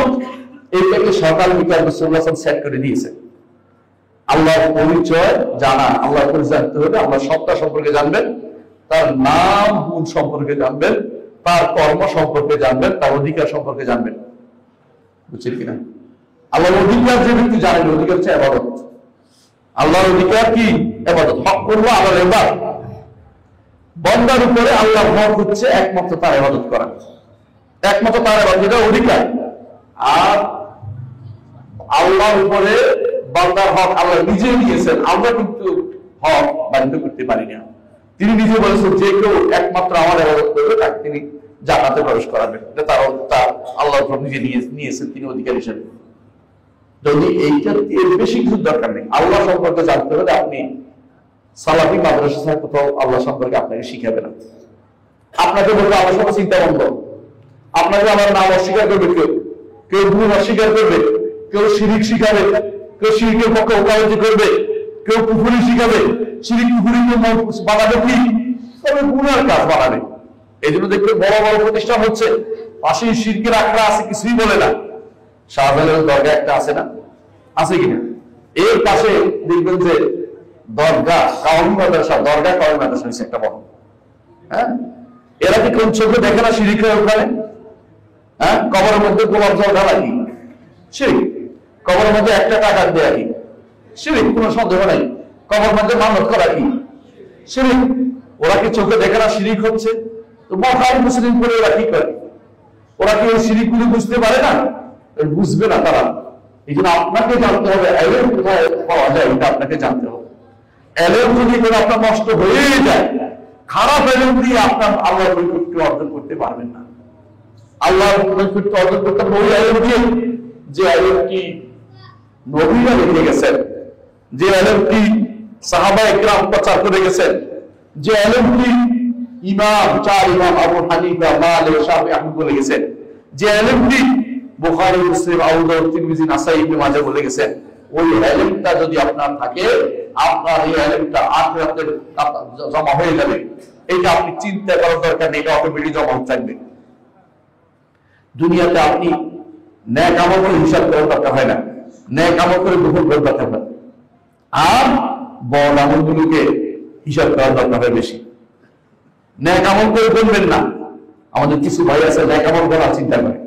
এইটাকে সকাল বিকাল রাসূলুল্লাহ সাল্লাল্লাহু আলাইহি ওয়াসাল্লাম সেট করে দিয়েছে। আল্লাহর পরিচয় জানা, আল্লাহর পরিচয় জানতে হলে আল্লাহর সত্তা সম্পর্কে জানবেন, তার নাম গুণ সম্পর্কে জানবেন, তার কর্ম সম্পর্কে জানবেন, তার অধিকার সম্পর্কে জানবেন। বুঝছেন কিনা? আল্লাহর অধিকার যে ব্যক্তি জানেন, অধিকার হচ্ছে ইবাদত। আল্লাহর অধিকার কি? ইবাদত। হক করবো আল্লাহর ইবাদত। বান্দার উপরে আল্লাহর হক হচ্ছে একমাত্র তার ইবাদত করা, একমাত্র তার ইবাদত, এটা অধিকার। আর আল্লাহর উপরে বান্দার হক আল্লাহ নিজে নিয়েছেন, আমরা কিন্তু হক বাধ্য করতে পারি না। তিনি নিজে বলেছেন যে কেউ একমাত্র আমার ইবাদত করবে তাকে তিনি জান্নাতে প্রবেশ করাবেন, এটা তার আল্লাহর উপর নিজে নিয়েছেন তিনি অধিকার হিসেবে। যদি এইটার বেশি কিছু দরকার নেই, আল্লাহ সম্পর্কে জানতে হলে আপনি সালাফি মাদ্রাসা ছাড়া কোথাও আল্লাহ সম্পর্কে আপনাকে শিখাবে না। আপনাকে বলবো আমার সব চিন্তা বন্ধ, আপনাকে আমার নাম অস্বীকার করবে, কেউ গুণ অস্বীকার করবে, কেউ শিরিক শিখাবে, কেউ শিরিকের পক্ষে ওকালতি করবে, কেউ কুফরি শিখাবে, শিরিক কুফরিকে বানাবে কি, তবে গুনার কাজ বানাবে। এই জন্য দেখবে বড় বড় প্রতিষ্ঠান হচ্ছে, পাশে শিরকের আখড়া আছে, কিছুই বলে না। শাহজালাল দরগা একটা আছে না, আছে কিনা? এর পাশে দেখবেন যে দরগা কাওমি মাদ্রাসা, দরগা কাওমি মাদ্রাসা হচ্ছে একটা বড়। হ্যাঁ, এরা কি কোন চোখে দেখে না শিরিক হয়ে ওখানে? হ্যাঁ, কবরের মধ্যে গোলাপ জল ঢালা কি শিরিক, কবরের মধ্যে একটা টাকা দেয়া কি শিরিক, কোনো সন্দেহ নাই। কবরের মধ্যে মানত করা কি শিরিক। ওরা কি চোখে দেখে না শিরিক হচ্ছে? তো মহান মুসলিম করে ওরা কি করে? ওরা কি ওই শিরিক গুলো বুঝতে পারে না? বুঝবে না তারা। এই জন্য আপনাকে জানতে হবে এলেম কোথায় পাওয়া যায়, এটা আপনাকে জানতে হবে। এলেম যদি করে আপনার নষ্ট হয়ে যায়, খারাপ এলেম দিয়ে আপনার আল্লাহর নৈকট্য অর্জন করতে পারবেন না। আল্লাহর নৈকট্য অর্জন করতে ওই এলেম দিয়ে, যে এলেমটি নবীরা লিখে গেছেন, যে এলেমটি সাহাবায়ে কেরাম প্রচার করে গেছেন, যে এলেমটি চার ইমাম আবু হানিফা, মালিক, শাফিঈ, আহমদ বলে গেছেন, যে এলেমটি বুখারী, মুসলিম, আবু দাউদ, তিরমিজি, নাসাঈ, ইবনে মাজাহ বলে গেছেন, ওই এলেমটা যদি আপনার থাকে, আপনার এই এলেমটা আখিরাতে জমা হয়ে যাবে। এটা আপনি চিন্তা করার দরকার নেই, এটা অটোমেটিক জমা হতে থাকবে। দুনিয়াতে আপনি নেক আমল করে হিসাব করার দরকার হয় না, নেক আমল করে গ্রহণ করার দরকার হয়, আর বদ আমলগুলোকে হিসাব করার দরকার হয় বেশি। নেক আমল করে করবেন না। আমাদের কিছু ভাই আছে নেক আমল করার চিন্তা করে,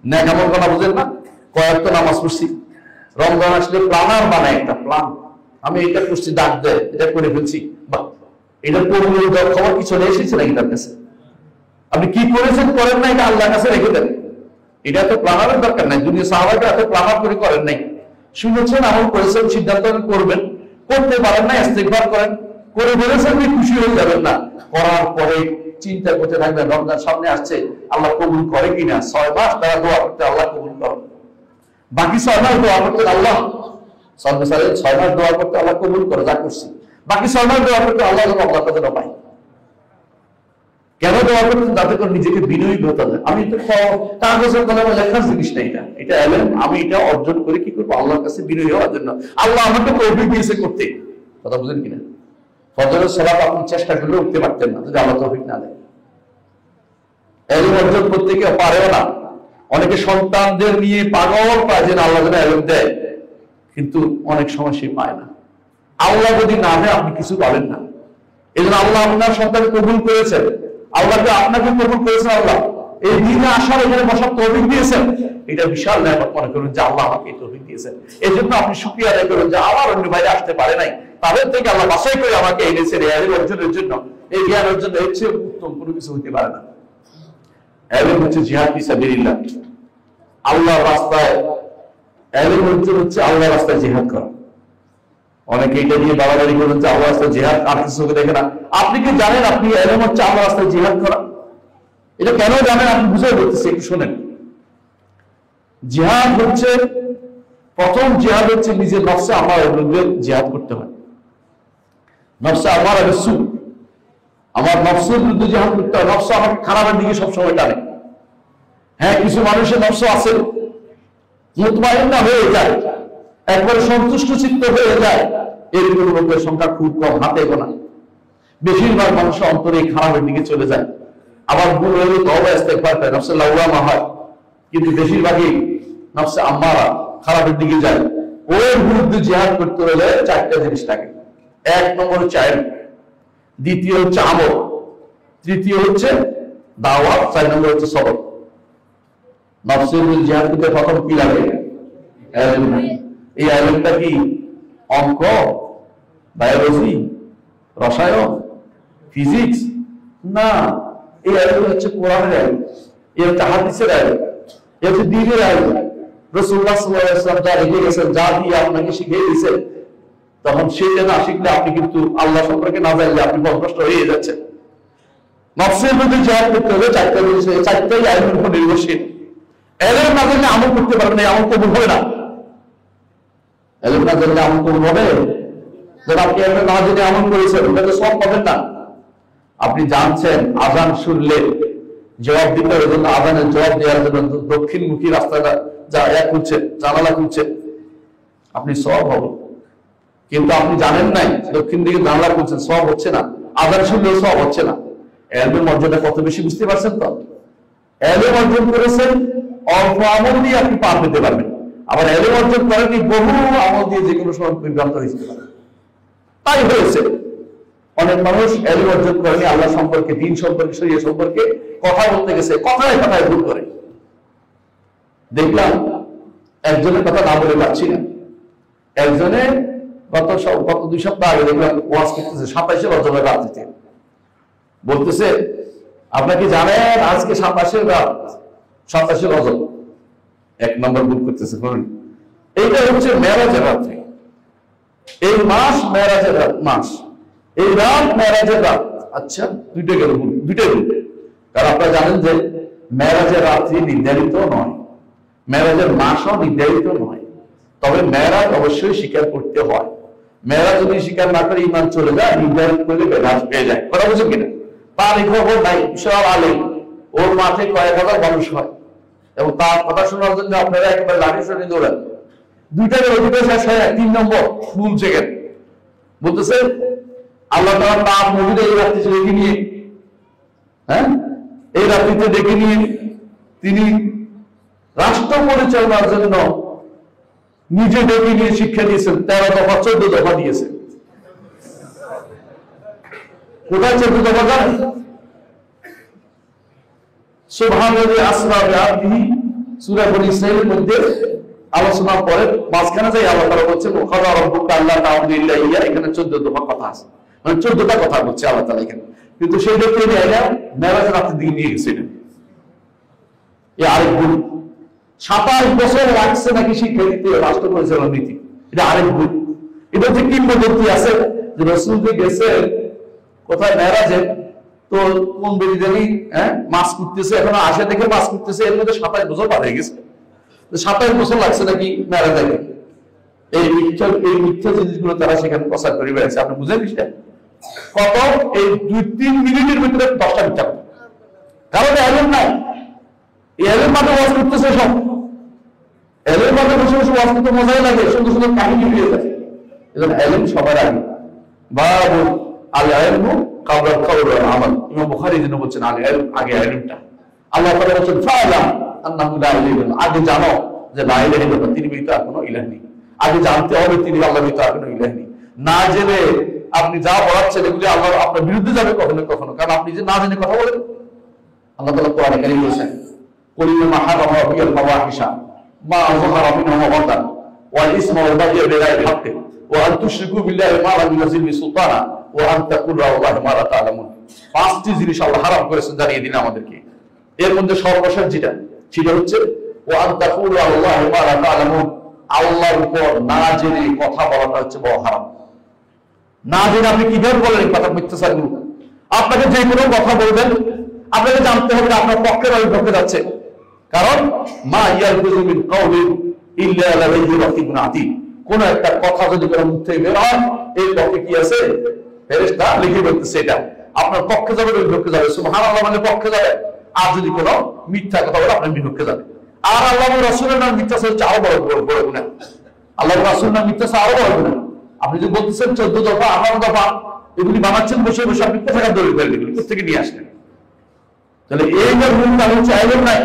নেক আমল করা বুঝেন না। কয়েকটা নামাজ পড়ছি, রমজান আসলে প্ল্যানার বানায়, একটা প্ল্যান, আমি এটা করছি, ডাক দেয়, এটা করে ফেলছি, বাহ, এটা করলে খবর কিছু এসেছে নাকি তার কাছে? আপনি কি করেছেন করেন না, এটা আল্লাহর কাছে রেখে দেন। এটা তো প্ল্যানারের দরকার নাই। দুনিয়া সাহাবারা এত প্ল্যানার করে করেন নাই। শুনেছেন, আমল করেছেন, সিদ্ধান্ত করবেন, করতে পারেন না, ইস্তেগফার করেন, করে ফেলেছেন, আপনি খুশি হয়ে যাবেন না। করার পরে চিন্তা করতে থাকবেন রমজান সামনে আসছে, আল্লাহ কবুল করে কিনা। 6 মাস তারা দোয়া করতে, আল্লাহ কবুল করো। বাকি 6 মাস দোয়া করতে, আল্লাহ 6 মাস দোয়া করতে, আল্লাহ কবুল করো যা করছি। বাকি 6 মাস দোয়া করতে, আল্লাহ যেন আল্লাহ কাছে পাই। কেন দোয়া করতেন? যাতে করে নিজেকে বিনয়ী হতে হবে। আমি তো কাগজের কলমে লেখার জিনিস না এটা, এটা এলেম। আমি এটা অর্জন করে কি করবো? আল্লাহর কাছে বিনয়ী হওয়ার জন্য। আল্লাহ আমাকে তৌফিক দিয়েছে করতে। কথা বুঝেন কিনা? ফজরের সালাত আপনি চেষ্টা করলে উঠতে পারতেন না যদি আল্লাহ তৌফিক না দেয়। এলেম অর্জন করতে কেউ পারেও না। অনেকে সন্তানদের নিয়ে পাগল পায় যে আল্লাহ যেন এলেম দেয়, কিন্তু অনেক সময় সে পায় না। আল্লাহ যদি না দেয় আপনি কিছু পাবেন না। এই জন্য আল্লাহ আপনার সন্তানকে কবুল করেছেন, আল্লাহকে আপনাকে কবুল করেছেন, আল্লাহ এই দিনে আসার, এখানে বসার তৌফিক দিয়েছেন। এটা বিশাল নিয়ামত মনে করুন যে আল্লাহ আমাকে এই তৌফিক দিয়েছেন। এই জন্য আপনি শুকরিয়া আদায় করুন যে আমার অন্য বাইরে আসতে পারে নাই, তাদের থেকে আল্লাহ বাছাই করে আমাকে এনেছেন এই এলেম অর্জনের জন্য। এই জ্ঞান অর্জন এর চেয়ে উত্তম কোনো কিছু হতে পারে না। এলেম হচ্ছে জিহাদ ফি সাবিলিল্লাহ, আল্লাহর রাস্তায়। এলেম অর্জন হচ্ছে আল্লাহর রাস্তায় জিহাদ করা। অনেকে এটা নিয়ে বাড়াবাড়ি করেন যে আল্লাহর রাস্তায় জিহাদ আর কিছু দেখে না। আপনি কি জানেন আপনি এলেম হচ্ছে আল্লাহর রাস্তায় জিহাদ করা? এটা কেন জানেন? আপনি বুঝে বলতেছি, একটু শোনেন। জিহাদ হচ্ছে, প্রথম জিহাদ হচ্ছে নিজের নফসে আমার বিরুদ্ধে জিহাদ করতে হয়। নফসে আমার বিশ্বু, আমার নফসের বিরুদ্ধে জিহাদ করতে হয়। নফস আমাকে খারাপের দিকে সবসময় টানে। হ্যাঁ, কিছু মানুষের নফস আছে মুতমাইন্না হয়ে যায়, একবারে সন্তুষ্ট চিত্ত হয়ে যায়, এরকম লোকের সংখ্যা খুব কম, হাতে গোনা। বেশিরভাগ মানুষ অন্তরে খারাপের দিকে চলে যায়। আবার ভুল হলে তওবা ইস্তেগফার করে, নফসে লাওয়ামা হয়, কিন্তু বেশিরভাগই নফসে আম্মারা খারাপের দিকে যায়। ওর বিরুদ্ধে জিহাদ করতে হলে 4টা জিনিস লাগে। 1 নম্বর হচ্ছে ইলম, দ্বিতীয় হচ্ছে আমল, তৃতীয় হচ্ছে দাওয়াত, 4 নম্বর হচ্ছে সবর। নফসের বিরুদ্ধে জিহাদ করতে প্রথম কি লাগে? ইলম। এই ইলমটা কি অঙ্ক, বায়োলজি, রসায়ন, ফিজিক্স না। এই ইলম হচ্ছে কোরআনের ইলম, এই হচ্ছে হাদিসের ইলম, এই হচ্ছে দ্বীনের ইলম। রাসূলুল্লাহ সাল্লাল্লাহু আলাইহি ওয়াসাল্লাম যা রেখে গেছেন, যা দিয়ে আপনাকে শিখিয়ে দিয়েছেন, তখন সেটা না শিখলে আপনি কিন্তু আল্লাহ সম্পর্কে না জানলে আপনি পথভ্রষ্ট হয়ে যাচ্ছেন। নফসের প্রতি জিহাদ করতে হলে চারটাই ইলমের উপর নির্ভরশীল। ইলম না জানলে আমল করতে পারবেন না, আমল কবুল হবে না। ইলম না জানলে আমল কবুল হবে? যখন আপনি ইলম না জেনে আমল করেছেন, তাহলে সব পাবেন না। আপনি জানছেন আযান শুনলে জবাব দিতে হবে, জন্য আযানের জবাব দেওয়ার জন্য দক্ষিণমুখী রাস্তাটা খুলছে, জানালা খুলছে, আপনি সব হবে। কিন্তু আপনি জানেন নাই দক্ষিণ দিকে জানালা খুলছেন, সব হচ্ছে না। আযান শুনলেও সব হচ্ছে না। ইলমের মর্যাদা কত বেশি বুঝতে পারছেন তো? ইলম অর্জন করেছেন, অল্প আমল দিয়ে আপনি পার পেতে পারবেন। আবার ইলম অর্জন করেননি, বহু আমল দিয়ে যে কোনো সময় বিভ্রান্ত হয়ে যেতে পারে। তাই হয়েছে অনেক মানুষ ইলম অর্জন করেনি, আল্লাহ সম্পর্কে, দ্বীন সম্পর্কে, শরীয়ত সম্পর্কে কথা বলতে গেছে, কথায় কথায় ভুল করে। দেখলাম একজনের কথা না বলে পাচ্ছি না, একজনে গত 2 সপ্তাহ আগে দেখলাম ওয়াজ করতেছে 27শে রজবের রাত্রিতে। বলতেছে, আপনাকে জানেন আজকে 27শে রাত, 27শে রজব। 1 নম্বর ভুল করতেছে। এইটা হচ্ছে মেরাজের রাত্রি, এই মাস মেরাজের মাস, এই রাত মেরাজের রাত। আচ্ছা, দুইটাই গেল ভুল, দুইটাই ভুল। কারণ আপনারা জানেন যে মেরাজের রাত্রি নির্ধারিত নয়, মেরাজের মাসও নির্ধারিত নয়। তবে মেরাজ অবশ্যই স্বীকার করতে হয়। মেরাজ যদি স্বীকার না করে ঈমান চলে যায়, নির্ধারিত করলে মেরাজ পেয়ে যায়। কথা বুঝেন কিনা? তার খবর নাই, বিশাল আলেম, ওর মাঠে কয়েক হাজার মানুষ হয়, এবং তার কথা শোনার জন্য আপনারা একেবারে লাঠি সরিয়ে দৌড়ান। দুইটাকে অধিকার শেষ হয়, 3 নম্বর ভুল সেকেন্ড বলতেছে আল্লাহ তাআলা তার নবীকে এই রাত্রিতে ডেকে নিয়ে, এই রাত্রিতে ডেকে নিয়ে তিনি রাষ্ট্র পরিচালনার জন্য নিজে ডেকে নিয়ে শিক্ষা দিয়েছেন। 13 দফা 14 দফা দিয়েছেন। কোথায় 14 দফা জানেন? সুবহানাল্লাযী আসরা বিআবদিহি, সূরা বনী ইসরাঈলের মধ্যে আলোচনা পরে মাঝখানে যাই আল্লাহ তাআলা বলছেন ওয়াকাদা রাব্বুকা আল্লা তা'বুদু ইল্লা ইয়্যাহু। এখানে 14 দফা কথা আছে, মানে 14টা কথা বলছে আল্লাহ তাআলা এখানে। কিন্তু সেই দেখতে এলাম মেরাজের রাতের দিকে নিয়ে গেছে। এটা আরেক ভুল। 27 বছর লাগছে নাকি শিক্ষা দিতে রাষ্ট্র পরিচালনা নীতি, এটা আরেক ভুল। এটা হচ্ছে কিংবদন্তি আছে যে রাসূল যে গেছে কোথায় মেরাজে, তো কোন বেরিদানি মাস করতেছে, এখন আসে দেখে মাস করতেছে, এর মধ্যে 27 বছর পার হয়ে গেছে। 27 বছর লাগছে নাকি মেরাজে। এই মিথ্যা জিনিসগুলো তারা সেখানে প্রচার করে বেড়াচ্ছে। আপনি বুঝেন বিষয়টা কত? এই 2-3 মিনিটের ভিতরে 10টা মিথ্যা। কারণ এলম নাই, এলম মাঠে ওয়াজ করতেছে সব, এলম মাঠে বসে বসে ওয়াজ করতে মজাই লাগে, সুন্দর সুন্দর কাহিনী ফিরে যায়। এজন্য এলম সবার আগে। বাবু আল ইলমু ক্বাবলা আল-কওল ওয়াল আমাল। ইমাম বুখারী যিনি বলছেন আল ইলম, আগে ইলমটা। আল্লাহ তাআলা বলেন ফা'লাম আন্নাহু লা ইলাহা ইল্লাল্লাহ, আগে জানো যে লা ইলাহা ইল্লাল্লাহ, তিনি ব্যতীত আর কোনো ইলাহ নেই। আগে জানতে হবে তিনি আল্লাহ ব্যতীত আর কোনো ইলাহ নেই। না জেনে আপনি যা বলাচ্ছেন এগুলি আল্লাহ আপনার বিরুদ্ধে যাবে কখনো কখনো, কারণ আপনি যে না জেনে কথা বলেন। আল্লাহ তাআলা কোরআনে কারীমে বলেছেন কুল মা হারামা রাব্বিয়াল ফাওয়াহিশা মা যাহারা মিনহু ওয়া বাতান ওয়াল ইসমা ওয়াল বাগয়া বিগাইরিল হাক্কি ওয়া আন তুশরিকু বিল্লাহি মা লাম ইউনাজিল বিহি সুলতানা ওয়া আন তাকুলু আলাল্লাহি মা লা তা'লামুন। 5টি জিনিস আল্লাহ হারাম করেছেন, জানিয়ে দিন আমাদেরকে। এর মধ্যে সর্বশেষ যেটা হচ্ছে ওয়া আন তাকুলু আলাল্লাহি মা লা তা'লামুন, আল্লাহর উপর না জেনে কথা বলাটা হচ্ছে বড় হারাম। না জেনে আপনি কিভাবে বলেন এই কথা? মিথ্যাচারী। আপনাকে যে কোনো কথা বলবেন, আপনাকে জানতে হবে আপনার পক্ষে বা বিপক্ষে যাচ্ছে। কারণ মা ইয়ালফিযু মিন কাওলিন ইল্লা লাদাইহি রাকিবুন আতীদ, কোন একটা কথা যদি কোনো মুখ থেকে বের হয়, এই পক্ষে কি আছে? ফেরেশতা লিখে বলতেছে এটা আপনার পক্ষে যাবে, বিপক্ষে যাবে। সুবহানাল্লাহ মানে পক্ষে যাবে, আর যদি কোনো মিথ্যা কথা বলে আপনার বিপক্ষে যাবে। আর আল্লাহ রাসূলের নাম মিথ্যাচার হচ্ছে আরো বড় গুনাহ। আল্লাহ রাসূলের নাম মিথ্যাচার আরো বড় গুনাহ। আপনি যদি বলতেছেন 14 দফা 18 দফা এগুলি বানাচ্ছেন বসে বসে, আপনি কোথাকার দলিল পেলেন? এগুলি কোথেকে নিয়ে আসলেন? তাহলে এইটার মূল কারণ হচ্ছে ইলম নাই।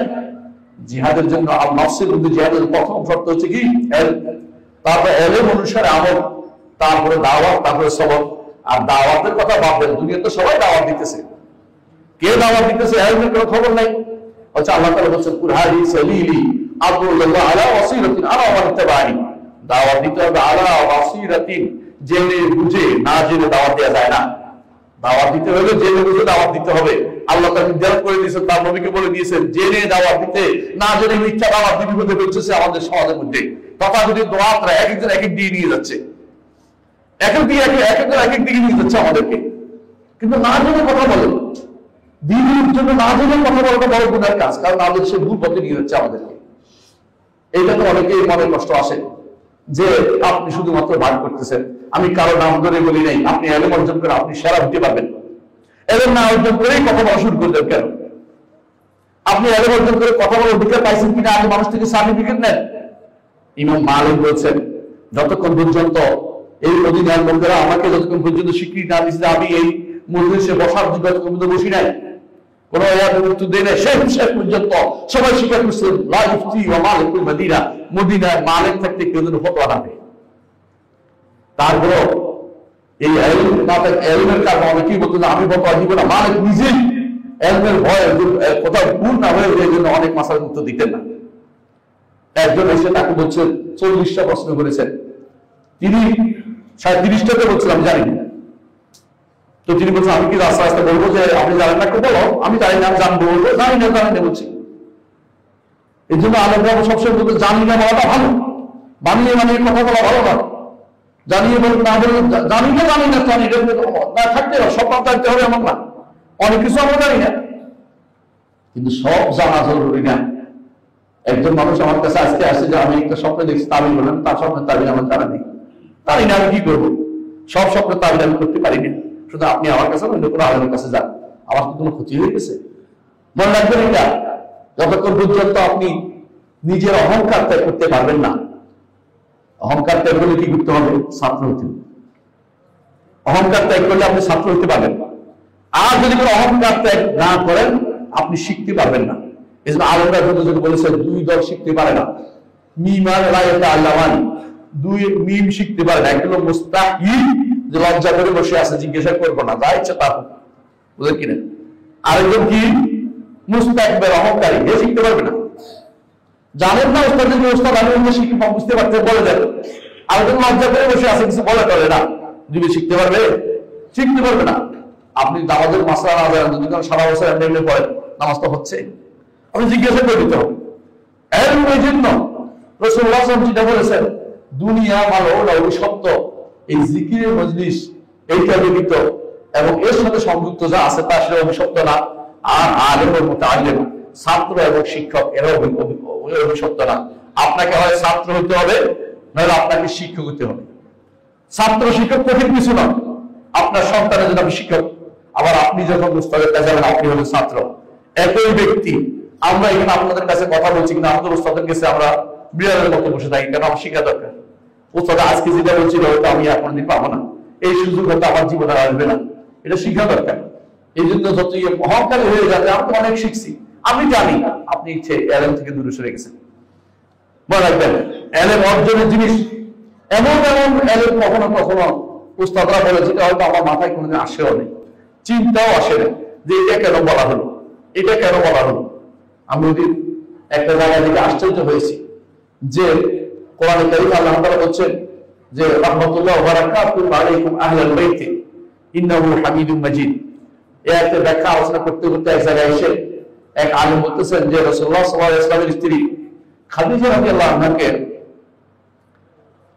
জিহাদের জন্য আল নফসের মধ্যে জিহাদের প্রথম শর্ত হচ্ছে কি? ইলম। তারপর ইলম অনুসারে আমল, তারপরে দাওয়াত, তারপরে সবর। আর দাওয়াতের কথা বাদ দেন, দুনিয়াতে সবাই দাওয়াত দিতেছে। কে দাওয়াত দিতেছে ইলমের কোনো খবর নাই। আচ্ছা, আল্লাহ তাআলা বলেছেন কুল হাযিহি সাবিলি আদউল্লাহ আলা ওয়াসিরাতিন আনা ওয়া মান ইত্তাবা'আনি। দাওয়াত দিতে হবে আলা ওয়াসিরাতিন, জেনে বুঝে, না জেনে দাওয়াত দেওয়া যায় না। দাওয়াত দিতে হলে জেনে বুঝে দাওয়াত দিতে হবে। আল্লাহ তাকে নির্ধারণ করে দিয়েছেন, তার নবীকে বলে দিয়েছেন জেনে দাওয়াত দিতে, না জেনে মিথ্যা দাওয়াত বিপদে ফেলছে আমাদের সমাজের মধ্যে। তথাকথিত দোয়াতরা এক একজন এক এক দিয়ে নিয়ে যাচ্ছে, এক একজন এক এক দিকে নিয়ে যাচ্ছে আমাদেরকে। কিন্তু না জেনে কথা বলে, দিনের জন্য না জেনে কথা বলাটা বড় গুণের কাজ, কারণ আমাদের সে ভুল পথে নিয়ে যাচ্ছে আমাদেরকে। এইটা তো অনেকেই মনে কষ্ট আসে যে আপনি শুধুমাত্র ভাগ করতেছেন, আমি কারো নাম ধরে বলি নাই, আপনি এলেম অর্জন করে আপনি সেরা হতে পারবেন, এলেম না অর্জন করেই কথা বলা শুরু করবেন কেন? আপনি এলেম অর্জন করে কথা বলার অধিকার পাইছেন কিনা আগে মানুষ থেকে সার্টিফিকেট নেন। ইমাম মালিক বলছেন, যতক্ষণ পর্যন্ত এই মদিনার লোকেরা আমাকে যতক্ষণ পর্যন্ত স্বীকৃতি না দিচ্ছে আমি এই মজলিসে বসার যোগ্য ততক্ষণ পর্যন্ত বসি নাই, কোন উত্তর দেয় না, শেষ পর্যন্ত সবাই স্বীকার করছেন লা ইফতি ওয়া মালিকুল মদিনা, মদিনার মালিক থাকতে কেউ যেন ফতোয়া না দেয়। তারপর এই এলমের কারণে অনেকেই বলতো যে আমি ফতোয়া দিব না, মালিক নিজেই এলমের ভয় কোথাও ভুল না হয়ে যায় জন্য অনেক মাসালার উত্তর দিতেন না। একজন এসে তাকে বলছেন 40টা প্রশ্ন করেছেন, তিনি 30টাতে বলছিলাম জানি না। তো তিনি বলছেন আমি কি রাস্তা রাস্তা বলবো যে আপনি জানেন না, কেউ বলো আমি জানি না, আমি জানবো বলবো, জানি না বলছি। এই জন্য আলোচনা সবসময় বলতে জানি না বলাটা ভালো, বানিয়ে কথা বলা ভালো না। জানিয়ে বলতে না বললে জানি না থাকতে হবে, সব থাকতে হবে এমন না, অনেক কিছু আমরা জানি না, কিন্তু সব জানা জরুরি না। একজন মানুষ আমার কাছে আজকে আসছে যে আমি একটা স্বপ্নে দেখছি তাবিল বললাম, তার স্বপ্নের তাবিল আমার জানা নেই, তাই না আমি কি করবো? সব স্বপ্নের তাবিল আমি করতে পারি না, শুধু আপনি আমার কাছে অন্য কোনো আলেমের কাছে যান, আমার কি কোনো ক্ষতি হয়ে গেছে? মনে রাখবেন এটা, যতক্ষণ পর্যন্ত আপনি নিজের অহংকার ত্যাগ করতে পারবেন না। অহংকার ত্যাগ করলে কি করতে হবে? ছাত্র হতে হবে। অহংকার ত্যাগ করলে আপনি ছাত্র হতে পারবেন। আর যদি কোনো অহংকার ত্যাগ না করেন আপনি শিখতে পারবেন না। এই জন্য আলেমরা যদি বলেছে দুই দল শিখতে পারে না, মিমান রায়তা আল্লামান, দুই মিম শিখতে পারে না। একজন মুস্তাহি, যে লজ্জা করে বসে আছে, জিজ্ঞাসা করবো না, যা ইচ্ছা তা বুঝলেন কিনা। আরেকজন কি? মুস্তাকবির, অহংকারী, এ শিখতে পারবে না। জানেন না উস্তাদ আমি শিখতে বুঝতে পারতে বলে দেন, আরেকজন লজ্জা করে বসে আছে, কিছু বলে করে না, যদি শিখতে পারবে? শিখতে পারবে না। আপনি নামাজের মাসলা না জানেন, যদি সারা বছর এমনি পড়েন, নামাজ তো হচ্ছে, আপনি জিজ্ঞাসা করে দিতে হবে। এই জন্য রাসূলুল্লাহ সাল্লাল্লাহু আলাইহি ওয়াসাল্লাম যেটা বলেছেন, দুনিয়া মালো সত্য, এই জিকিরের মজলিস এইটা ব্যতীত এবং এর সাথে সংযুক্ত যা আছে তা আসলে অভিশপ্ত না। আর আলেম ও মুতাআল্লিম, ছাত্র এবং শিক্ষক, এরাও অভিশপ্ত না। আপনাকে হয় ছাত্র হতে হবে, নইলে আপনাকে শিক্ষক হতে হবে। ছাত্র শিক্ষক কঠিন কিছু না, আপনার সন্তানের জন্য আপনি শিক্ষক, আবার আপনি যখন উস্তাদের কাছে যাবেন আপনি হলেন ছাত্র। একই ব্যক্তি, আমরা এখানে আপনাদের কাছে কথা বলছি কিনা আমাদের উস্তাদের কাছে আমরা বিড়ালের মতো বসে থাকি, কেন আমার শিক্ষা দরকার। উস্তাদ আজকে যেটা বলছিল হয়তো আমি এখন দিন পাবো না, এই সুযোগ হয়তো আমার জীবনে আসবে না, এটা শিক্ষা দরকার। এই জন্য যত অহংকারী হয়ে যাবে, আমি তো অনেক শিখছি, আমি জানি, আপনি ইচ্ছে এলেম থেকে দূরে সরে গেছেন। মনে রাখবেন, এলেম অর্জনের জিনিস এমন এলেম কখনো কখনো উস্তাদরা বলে যেটা হয়তো আমার মাথায় কোনোদিন আসেও নেই, চিন্তাও আসে না যে এটা কেন বলা হলো, এটা কেন বলা হলো। আমি একটা জায়গা থেকে আশ্চর্য হয়েছি যে কোরআনে কারীমে আল্লাহ তাআলা বলছেন যে রাহমাতুল্লাহ ওয়া বারাকাতুহু আলাইকুম আহলাল বাইত ইন্নাহু হামিদুম মাজিদ। এই একটা ব্যাখ্যা আলোচনা করতে করতে এক জায়গায় এসে এক আলেম বলতেছেন যে রাসূলুল্লাহ সাল্লাল্লাহু আলাইহি ওয়াসাল্লামের স্ত্রী খাদিজা রাদিয়াল্লাহু আনহাকে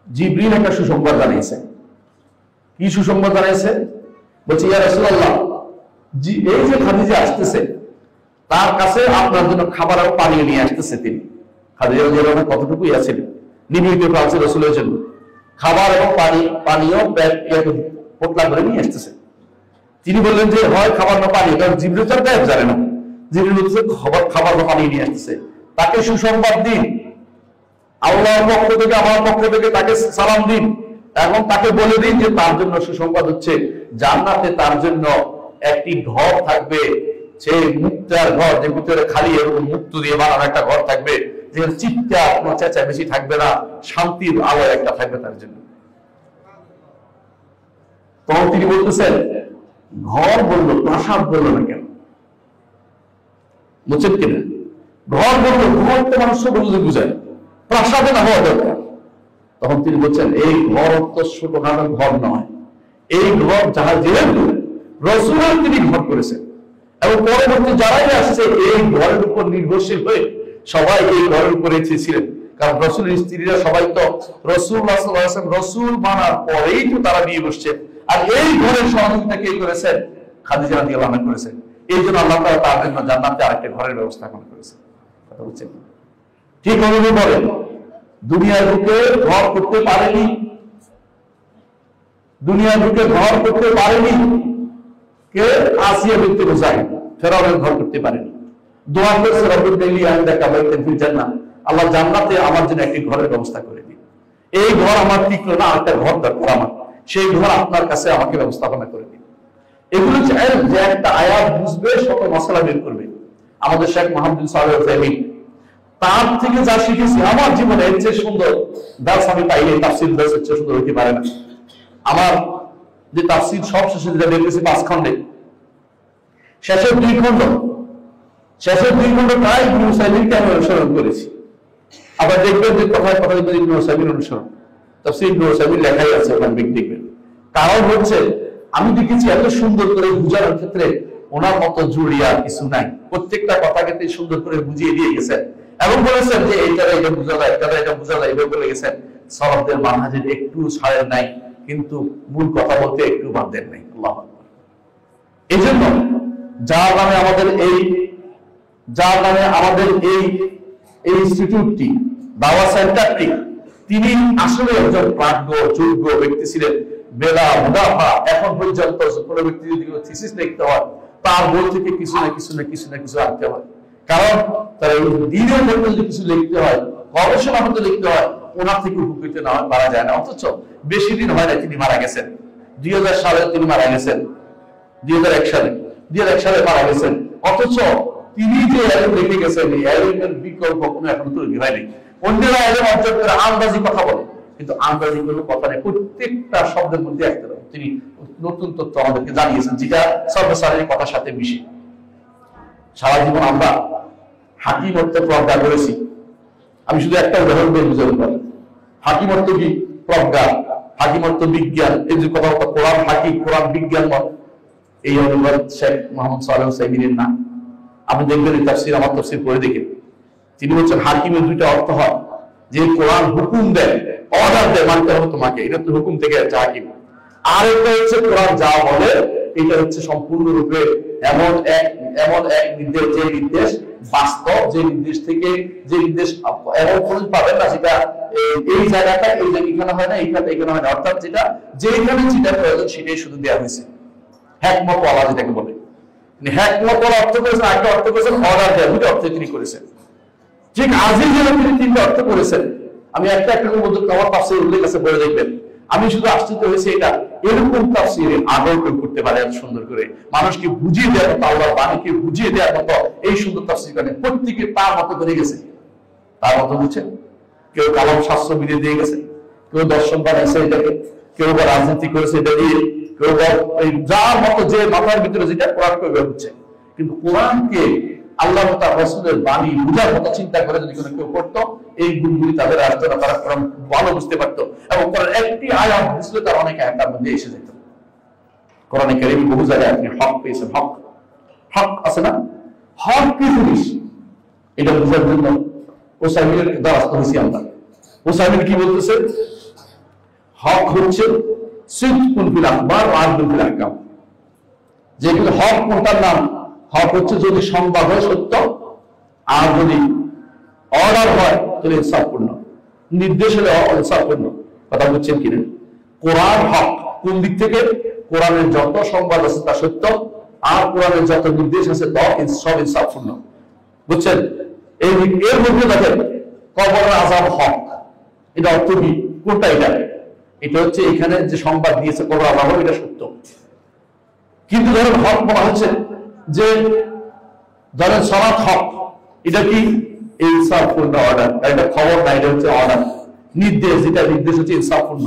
জিবরিল একটা সুসংবাদ জানিয়েছে। কি সুসংবাদ জানিয়েছে? বলছে ইয়া রাসূলুল্লাহ, এই যে খাদিজা আসতেছে তার কাছে আপনার জন্য খাবার আর পানি নিয়ে আসতেছে। তিনি খাদিজা রাদিয়াল্লাহু আনহা কতটুকুই আছেন, নিবেদিত প্রাচীর রাসূলের জন্য খাবার এবং পানীয় পোটলা করে নিয়ে আসতেছে। তিনি বললেন যে হয় খাবার না পানি, কারণ জিবরিল তার গায়েব জানে না। জিবরিল বলছে খাবার বা পানি নিয়ে আসতেছে, তাকে সুসংবাদ দিন, আল্লাহর পক্ষ থেকে আমার পক্ষ থেকে তাকে সালাম দিন, এবং তাকে বলে দিন যে তার জন্য সুসংবাদ হচ্ছে জান্নাতে তার জন্য একটি ঘর থাকবে, সেই মুক্তার ঘর, যে ভিতরে খালি এরকম মুক্ত দিয়ে বানানো একটা ঘর থাকবে, যেখানে চিৎকার কোনো চেঁচামেচি থাকবে না, শান্তির আলো একটা থাকবে তার জন্য। তখন তিনি বলতেছেন ঘর বললো, প্রাসাদ বললো না কেন? বুঝছেন কিনা? ঘর বললো, ঘর তো মানুষ বলতে বুঝায়, প্রাসাদে না হওয়া দরকার। তখন তিনি বলছেন এই ঘর তো ছোটখাটো ঘর নয়, এই ঘর যাহা যেহেতু রাসূলের তিনি ঘর করেছেন এবং পরবর্তী যারাই আসছে এই ঘরের উপর নির্ভরশীল হয়ে সবাই এই ঘরের উপরে ছিলেন। কারণ রাসূলের স্ত্রীরা সবাই তো রাসূলুল্লাহ সাল্লাল্লাহু আলাইহি ওয়াসাল্লাম রাসূল মানার পরেই তো তারা বিয়ে বসছেন। আর এই ঘরের সহযোগিতা কে করেছেন? খাদিজা রাদিয়াল্লাহু আনহা করেছেন। এই জন্য আল্লাহ তাআলা তার জন্য জান্নাতে আরেকটা ঘরের ব্যবস্থা করেছেন। কথা বুঝছেন? ঠিক অনুভব বলেন, দুনিয়ার বুকে ঘর করতে পারেনি, দুনিয়ার বুকে ঘর করতে পারেনি কে? আসিয়া বিনতে মুসাইব ফেরাউনের ঘর করতে পারেনি। দোয়া করেছে রব্বুল লাইলি আনদাকা বাইতান ফিল জান্নাহ, আল্লাহ জান্নাতে আমার জন্য একটি ঘরের ব্যবস্থা করে দিন। এই ঘর আমার টিকলো না, আরেকটা ঘর দরকার আমার, সেই ঘর আপনার কাছে আমাকে ব্যবস্থাপনা করে দিন। এগুলো যে একটা আয়াত বুঝবে শত মশলা বের করবে। আমাদের শেখ মুহাম্মদ সালেহ উসাইমিন তার থেকে যা শিখেছি আমার জীবনে এর চেয়ে সুন্দর দার্স আমি পাইনি, তাফসীর দার্সের চেয়ে সুন্দর হতে পারে না। আমার যে তাফসীর সব শেষে যেটা বের করেছি 5 খণ্ডে, শেষের 2 খণ্ড প্রায় ইবনে উসাইমিনকে আমি অনুসরণ করেছি। আবার দেখবেন যে কথায় কথায় ইবনে উসাইমিন অনুসরণ, তাফসীর ইবনে উসাইমিন লেখাই আছে ওখানে দেখবেন। কারণ হচ্ছে আমি দেখেছি এত সুন্দর করে বুঝানোর ক্ষেত্রে ওনার মতো জুড়িয়া কিছু নাই, প্রত্যেকটা কথাকে তিনি সুন্দর করে বুঝিয়ে দিয়ে গেছেন এবং বলেছেন যে এইটা এটা বোঝা যায়, এটা বোঝা যায়, এভাবে বলে গেছেন। সালাফদের মানহাজের একটু ছাড়ের নাই, কিন্তু মূল কথা বলতে একটু বাদ দেন নাই। আল্লাহু আকবার। এই জন্য যার নামে আমাদের এই ইনস্টিটিউটটি, দাওয়া সেন্টারটি, তিনি আসলে একজন প্রাজ্ঞ যোগ্য ব্যক্তি ছিলেন। বেলা মুদাফা এখন পর্যন্ত কোনো ব্যক্তি যদি থিসিস লিখতে হয় তার বই থেকে কিছু না কিছু আনতে হয়। কারণ তার দিনের মধ্যে যদি কিছু লিখতে হয়, গবেষণা মধ্যে লিখতে হয়, ওনার থেকে উপকৃত না হয় মারা যায় না। অথচ বেশি দিন হয় না তিনি মারা গেছেন। 2000 সালে তিনি মারা গেছেন, 2001 সালে মারা গেছেন। অথচ তিনি যে এলম লিখে গেছেন, এই এলমের বিকল্প কোনো এখন তৈরি হয়নি। অন্যরা এলম অর্জন করে আন্দাজি কথা বলে, কিন্তু আন্দাজি কোনো কথা নেই, প্রত্যেকটা শব্দের মধ্যে একটা তিনি নতুন তথ্য আমাদেরকে জানিয়েছেন, যেটা সর্বসাধারণের কথার সাথে মিশে। সারা জীবন আমরা হাকিমত্ব প্রজ্ঞা করেছি। আমি শুধু একটা উদাহরণ দিয়ে বুঝাতে পারি। হাকিমত্ব কি? প্রজ্ঞা, হাকিমত্ব বিজ্ঞান। এই যে কথা, কোরআন হাকিম, কোরআন বিজ্ঞান মত, এই অনুবাদ শেখ মুহাম্মদ সালেহ উসাইমিনের না। আপনি দেখবেন এই তাফসীর, আমার তাফসীর পড়ে দেখেন, তিনি বলছেন হাকিমের 2টা অর্থ হয়, যে কোরআন হুকুম দেয়, অর্ডার দেয়, মানতে হবে তোমাকে, এটা তো হুকুম থেকে আছে হাকিম। আর একটা হচ্ছে কোরআন যা বলে, এটা হচ্ছে সম্পূর্ণরূপে এমন এক নির্দেশ, যে নির্দেশ বাস্তব, যে নির্দেশ থেকে যে নির্দেশ এমন কোন পাবেন না যেটা এই জায়গাটা এই এখানে হয় না, এখানে হয় না, অর্থাৎ যেখানে যেটা প্রয়োজন সেটাই শুধু দেওয়া হয়েছে। হিকমত ওয়ালা যেটাকে বলে, হিকমত ওয়ালা অর্থ করেছেন, একটা অর্থ করেছেন অর্ডার দেওয়া, 2টা অর্থ তিনি করেছেন। ঠিক আজিজের তিনি 3টা অর্থ করেছেন। আমি একটা মধ্যে আমার তাফসীর উল্লেখ আছে, বলে দেখবেন। আমি শুধু আশ্চর্য হয়েছে, এটা এরকম তাফসীরে আদৌ কেউ করতে পারে এত সুন্দর করে, মানুষকে বুঝিয়ে দেওয়ার মতো, আল্লাহর বাণীকে বুঝিয়ে দেওয়ার মতো এই সুন্দর তাফসীর করে প্রত্যেকে তার মতো করে গেছে, তার মতো বুঝছেন। কেউ কালাম শাস্ত্র বিধি দিয়ে গেছে, কেউ দর্শন বানাইছে এটাকে, কেউ বা রাজনীতি করেছে এটা দিয়ে, কেউ বা যার মতো যে মাথার ভিতরে যেটা কোরআন কেউ বুঝছে। কিন্তু কোরআনকে আল্লাহ তাআলা রাসূলের বাণী বুঝার মতো চিন্তা করে যদি কেউ করতো, এই গুণগুলি তাদের আসতো না, তারা কোরআন ভালো বুঝতে পারতো এবং কোরআন একটি আয়াত বুঝলে তার অনেক আয়াতের মধ্যে এসে যেত। কোরআনে কারীমে বহু জায়গায় আপনি হক পেয়েছেন, হক আছে না, হক কি জিনিস এটা বোঝার জন্য উসাইমিনের দ্বারস্থ হয়েছি আমরা। উসাইমিন কি বলতেছে? হক হচ্ছে সিদকুন ফিল আখবার ওয়া আদলুন ফিল আহকাম। যেগুলো হক, কোনটার নাম হক হচ্ছে যদি সংবাদ হয় সত্য, আর যদি অর্ডার হয় তাহলে ইনসাফপূর্ণ, নির্দেশ হলে ইনসাফপূর্ণ। কথা বুঝছেন কিনা? কোরআন হক কোন দিক থেকে? কোরআনের যত সংবাদ আছে তা সত্য, আর কোরআনের যত নির্দেশ আছে তা সব ইনসাফপূর্ণ। বুঝছেন? এর মধ্যে দেখেন কবরের আযাব হক, এটা অর্থ কি? কোনটা এটা? এটা হচ্ছে এখানে যে সংবাদ দিয়েছে কবর আযাব, এটা সত্য। কিন্তু ধরেন হক বলা হচ্ছে যে ধরেন সালাত হক, এটা কি? ইনসাফপূর্ণ অর্ডার, এটা খবর না, এটা হচ্ছে অর্ডার, নির্দেশ, যেটা নির্দেশ হচ্ছে ইনসাফপূর্ণ।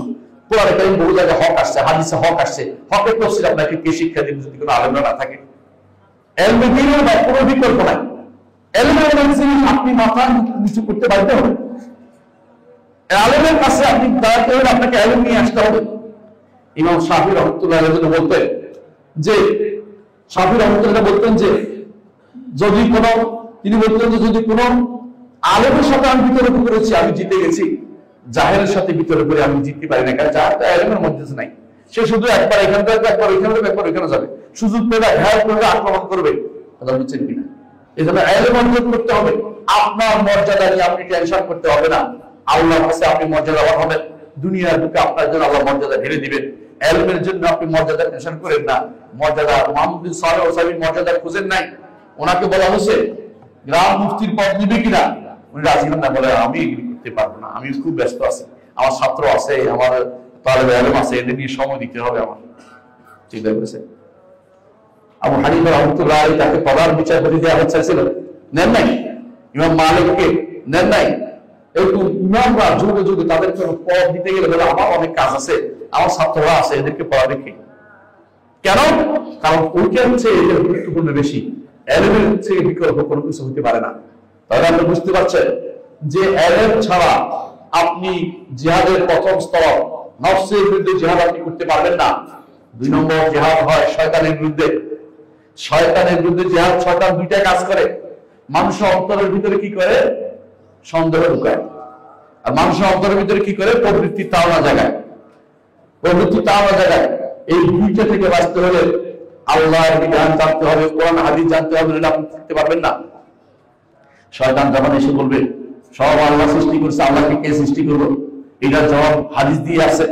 কোরআনে কারীম বহু জায়গায় হক আসছে, হাদিসে হক আসছে। হকের তাফসীর আপনাকে কে শিক্ষা দিবে যদি কোনো আলেম না থাকে? এলমে দ্বীনের কোনো বিকল্প নাই। এলমের জিনিস আপনি মাথা নিচু করতে বাধ্য হবেন। আলেমের কাছে আপনি দাঁড়াতে হলে আপনাকে এলম নিয়ে আসতে হবে। ইমাম শাফিঈ রাহমাতুল্লাহ আলাইহি বলতেন যে শাফি রহমতুল্লাহ বলতেন যে যদি তিনি বলতেন যে যদি কোনো আলেমের সাথে আমি বিতর্ক করেছি আমি জিতে গেছি, জাহেরের সাথে বিতর্ক করে আমি জিততে পারি না, কারণ জাহের তো আলেমের মধ্যে নাই, সে শুধু একবার এখানে যাবে, একবার ওইখানে যাবে, একবার ওইখানে যাবে, সুযোগ পেলে ঘায়াল করবে, আক্রমণ করবে। কথা বুঝছেন কিনা? এই জন্য আলেম অর্জন করতে হবে। আপনার মর্যাদা নিয়ে আপনি টেনশন করতে হবে না, আল্লাহর কাছে আপনি মর্যাদাবান হবেন, দুনিয়ার বুকে আপনার জন্য আল্লাহ মর্যাদা ঢেলে দিবেন। এলমের জন্য আপনি মর্যাদা টেনশন করেন না। মর্যাদা মুহাম্মদ বিন সালেহ ওসাইমিন মর্যাদা খুঁজেন নাই। ওনাকে বলা হয়েছে গ্রাম মুফতির পদ নিবে কিনা, উনি রাজি হন না, বলে আমি এগুলি করতে পারবো না, আমি খুব ব্যস্ত আছি, আমার ছাত্র আছে, আমার তালেবে ইলম আছে, এদের নিয়ে সময় দিতে হবে আমার। চিন্তা করেছে আবু হানিফা রাহমাতুল্লাহ আলাইহি তাকে প্রধান বিচারপতি দেওয়া হচ্ছিল, নেন নাই। ইমাম মালিককে নেন নাই। একটু ইমামরা যুগে যুগে তাদের জন্য পদ দিতে গেলে বলে আমার অনেক কাজ আছে, আমার ছাত্ররা আছে, এদেরকে পড়া দেখি। কেন? কারণ ওইটা হচ্ছে এদের গুরুত্বপূর্ণ বেশি, এলেমের হচ্ছে বিকল্প কোনো কিছু হতে পারে না। তাহলে আপনি বুঝতে পারছেন যে এলেম ছাড়া আপনি জিহাদের প্রথম স্তর নফসের বিরুদ্ধে জিহাদ আপনি করতে পারবেন না। 2 নম্বর জিহাদ হয় শয়তানের বিরুদ্ধে। শয়তানের বিরুদ্ধে জিহাদ, শয়তান দুইটা কাজ করে। মানুষের অন্তরের ভিতরে কি করে? সন্দেহ ঢুকায়। আর মানুষের অন্তরের ভিতরে কি করে? প্রবৃত্তি তাওনা জায়গায়, প্রবৃত্তি তাওনা জায়গায়। এই দুইটা থেকে বাঁচতে হলে আল্লাহর বিধান জানতে হবে, কোরআন হাদিস জানতে হবে, না আপনি থাকতে পারবেন না। শয়তান যখন এসে বলবে সব আল্লাহ সৃষ্টি করছে, আল্লাহকে কে সৃষ্টি করলো, এটা জবাব হাদিস দিয়ে আছে,